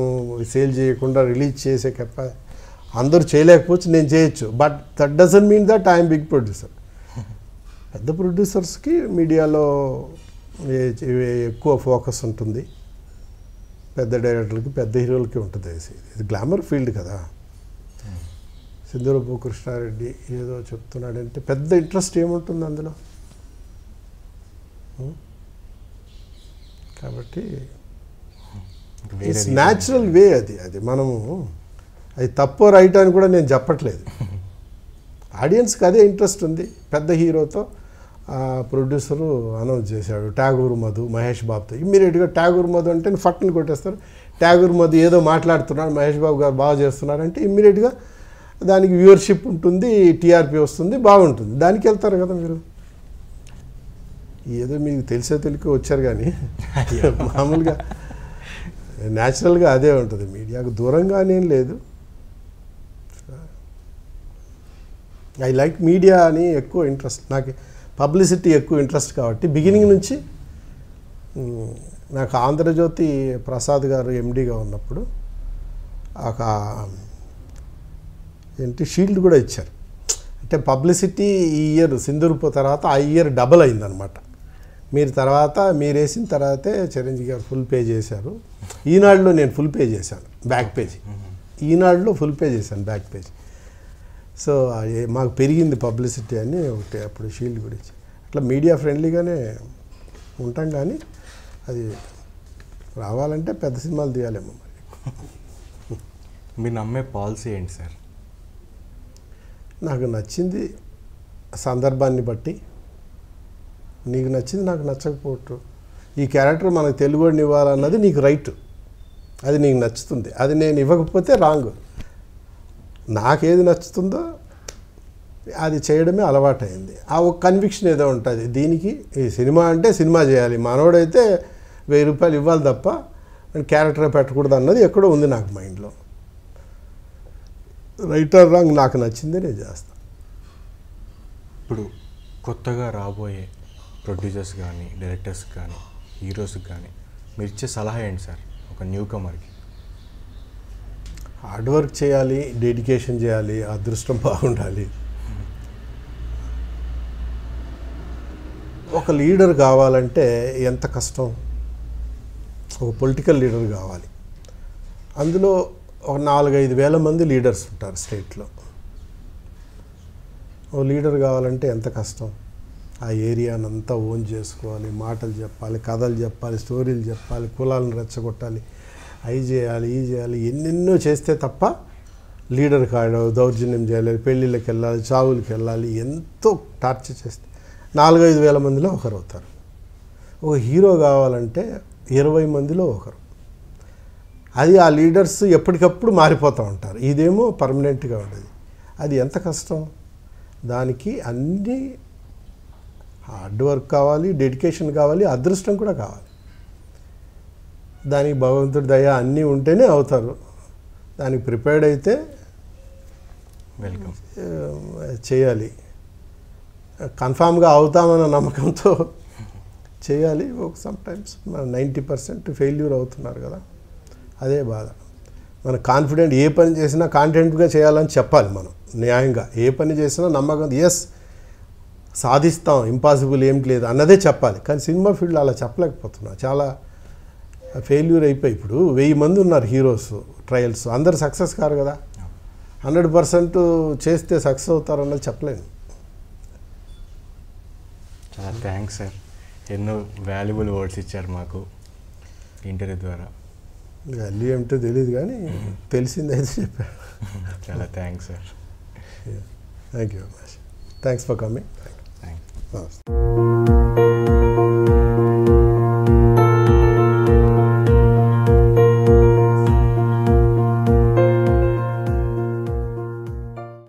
సేల్ చేయకుండా రిలీజ్ చేసే అందరూ చేయలేకపోవచ్చు, నేను చేయొచ్చు. But that doesn't mean that I'm big producer. పెద్ద ప్రొడ్యూసర్స్కి మీడియాలో ఎక్కువ ఫోకస్ ఉంటుంది, పెద్ద డైరెక్టర్లకి పెద్ద హీరోలకి ఉంటుంది. ఇది గ్లామర్ ఫీల్డ్ కదా. సింధూరపు కృష్ణారెడ్డి ఏదో చెప్తున్నాడంటే పెద్ద ఇంట్రెస్ట్ ఏముంటుంది అందులో? కాబట్టి ఇట్స్ న్యాచురల్ వే. అది మనము అది తప్పో రైట్ అని కూడా నేను చెప్పట్లేదు. ఆడియన్స్కి అదే ఇంట్రెస్ట్ ఉంది. పెద్ద హీరోతో ప్రొడ్యూసరు అనౌన్స్ చేశాడు ట్యాగూర్ మధు మహేష్ బాబుతో. ఇమ్మీడియట్గా ట్యాగూర్ మధు అంటే ఫట్టుని కొట్టేస్తారు. ట్యాగూర్ మధు ఏదో మాట్లాడుతున్నాడు, మహేష్ బాబు గారు బాగా చేస్తున్నారంటే ఇమ్మీడియట్గా దానికి వ్యూవర్షిప్ ఉంటుంది, టీఆర్పీ వస్తుంది, బాగుంటుంది. దానికి వెళ్తారు కదా మీరు. ఏదో మీకు తెలిసే తెలికి వచ్చారు కానీ మామూలుగా న్యాచురల్గా అదే ఉంటుంది. మీడియాకు దూరంగానేం లేదు. ఐ లైక్ మీడియా అని ఎక్కువ ఇంట్రెస్ట్, నాకు పబ్లిసిటీ ఎక్కువ ఇంట్రెస్ట్ కాబట్టి బిగినింగ్ నుంచి. నాకు ఆంధ్రజ్యోతి ప్రసాద్ గారు ఎండీగా ఉన్నప్పుడు ఒక షీల్డ్ కూడా ఇచ్చారు. అంటే పబ్లిసిటీ ఈ ఇయర్ సింధూరపు తర్వాత ఆ ఇయర్ డబల్ అయిందనమాట. మీరు వేసిన తర్వాతే చిరంజీవి గారు ఫుల్ పే చేశారు. ఈనాడులో నేను ఫుల్ పే చేశాను బ్యాక్ పేజ్, ఈనాడులో ఫుల్ పే చేశాను బ్యాక్ పేజ్. సో మాకు పెరిగింది పబ్లిసిటీ అని ఒకటి అప్పుడు షీల్డ్ కూడా ఇచ్చి. అట్లా మీడియా ఫ్రెండ్లీగానే ఉంటాం కానీ అది రావాలంటే పెద్ద సినిమాలు తీయాలేమో. మరి మీరు నమ్మే పాలసీ ఏంటి సార్? నాకు నచ్చింది సందర్భాన్ని బట్టి, నీకు నచ్చింది నాకు నచ్చకపోవచ్చు. ఈ క్యారెక్టర్ మనకు తెలుగుని ఇవ్వాలన్నది నీకు రైట్, అది నీకు నచ్చుతుంది. అది నేను ఇవ్వకపోతే రాంగ్. నాకేది నచ్చుతుందో అది చేయడమే అలవాటైంది. ఆ ఒక కన్విక్షన్ ఏదో ఉంటుంది. దీనికి ఈ సినిమా అంటే సినిమా చేయాలి, మనోడైతే 1000 రూపాయలు ఇవ్వాలి తప్ప క్యారెక్టర్ పెట్టకూడదు అన్నది ఎక్కడో ఉంది నాకు మైండ్లో. రైట్ ఆర్ రాంగ్ నాకు నచ్చిందే నేను చేస్తాను. ఇప్పుడు కొత్తగా రాబోయే ప్రొడ్యూసర్స్ కానీ డైరెక్టర్స్ కానీ హీరోస్కి కానీ మీరు ఇచ్చే సలహా ఏంటి సార్ ఒక న్యూ కమర్కి? హార్డ్ వర్క్ చేయాలి, డెడికేషన్ చేయాలి, అదృష్టం బాగుండాలి. ఒక లీడర్ కావాలంటే ఎంత కష్టం. ఒక పొలిటికల్ లీడర్ కావాలి. అందులో ఒక 4-5 వేల మంది లీడర్స్ ఉంటారు స్టేట్లో. ఓ లీడర్ కావాలంటే ఎంత కష్టం. ఆ ఏరియానంతా ఓన్ చేసుకోవాలి, మాటలు చెప్పాలి, కథలు చెప్పాలి, స్టోరీలు చెప్పాలి, కులాలను రెచ్చగొట్టాలి, అవి చేయాలి, ఈ చేయాలి, ఎన్నెన్నో చేస్తే తప్ప లీడర్ కాడు. దౌర్జన్యం చేయాలి, పెళ్ళిళ్ళకి వెళ్ళాలి, చావులకి వెళ్ళాలి, ఎంతో టార్చర్ చేస్తే 4-5 వేల మందిలో ఒకరు అవుతారు. ఒక హీరో కావాలంటే 20 మందిలో ఒకరు. అది ఆ లీడర్స్ ఎప్పటికప్పుడు మారిపోతూ ఉంటారు. ఇదేమో పర్మనెంట్గా ఉండేది. అది ఎంత కష్టం. దానికి అన్నీ హార్డ్ వర్క్ కావాలి, డెడికేషన్ కావాలి, అదృష్టం కూడా కావాలి. దానికి భగవంతుడి దయ అన్నీ ఉంటేనే అవుతారు. దానికి ప్రిపేర్డ్ అయితే వెల్కమ్ చేయాలి. కన్ఫామ్గా అవుతామన్న నమ్మకంతో చేయాలి. ఒక సమ్టైమ్స్ 90% ఫెయిల్యూర్ అవుతున్నారు కదా, అదే బాధ. మన కాన్ఫిడెంట్ ఏ పని చేసినా కాన్ఫిడెంట్గా చేయాలని చెప్పాలి. మనం న్యాయంగా ఏ పని చేసినా నమ్మకం, ఎస్ సాధిస్తాం, ఇంపాసిబుల్ ఏం లేదు అన్నదే చెప్పాలి. కానీ సినిమా ఫీల్డ్లో అలా చెప్పలేకపోతున్నా. చాలా ఫెయిల్యూర్ అయిపోయి ఇప్పుడు 1000 మంది ఉన్నారు హీరోస్ ట్రయల్స్, అందరు సక్సెస్ కారు కదా. 100% చేస్తే సక్సెస్ అవుతారన్నది చెప్పలేను. చాలా థ్యాంక్స్ సార్, ఎన్నో వాల్యుబుల్ వర్డ్స్ ఇచ్చారు మాకు ఇంటర్వ్యూ ద్వారా. వాల్యూ ఏమిటో తెలియదు కానీ తెలిసిందైతే చెప్పాను. చాలా thanks sir. Thank you very much. Thanks for coming. Thanks. నమస్తే.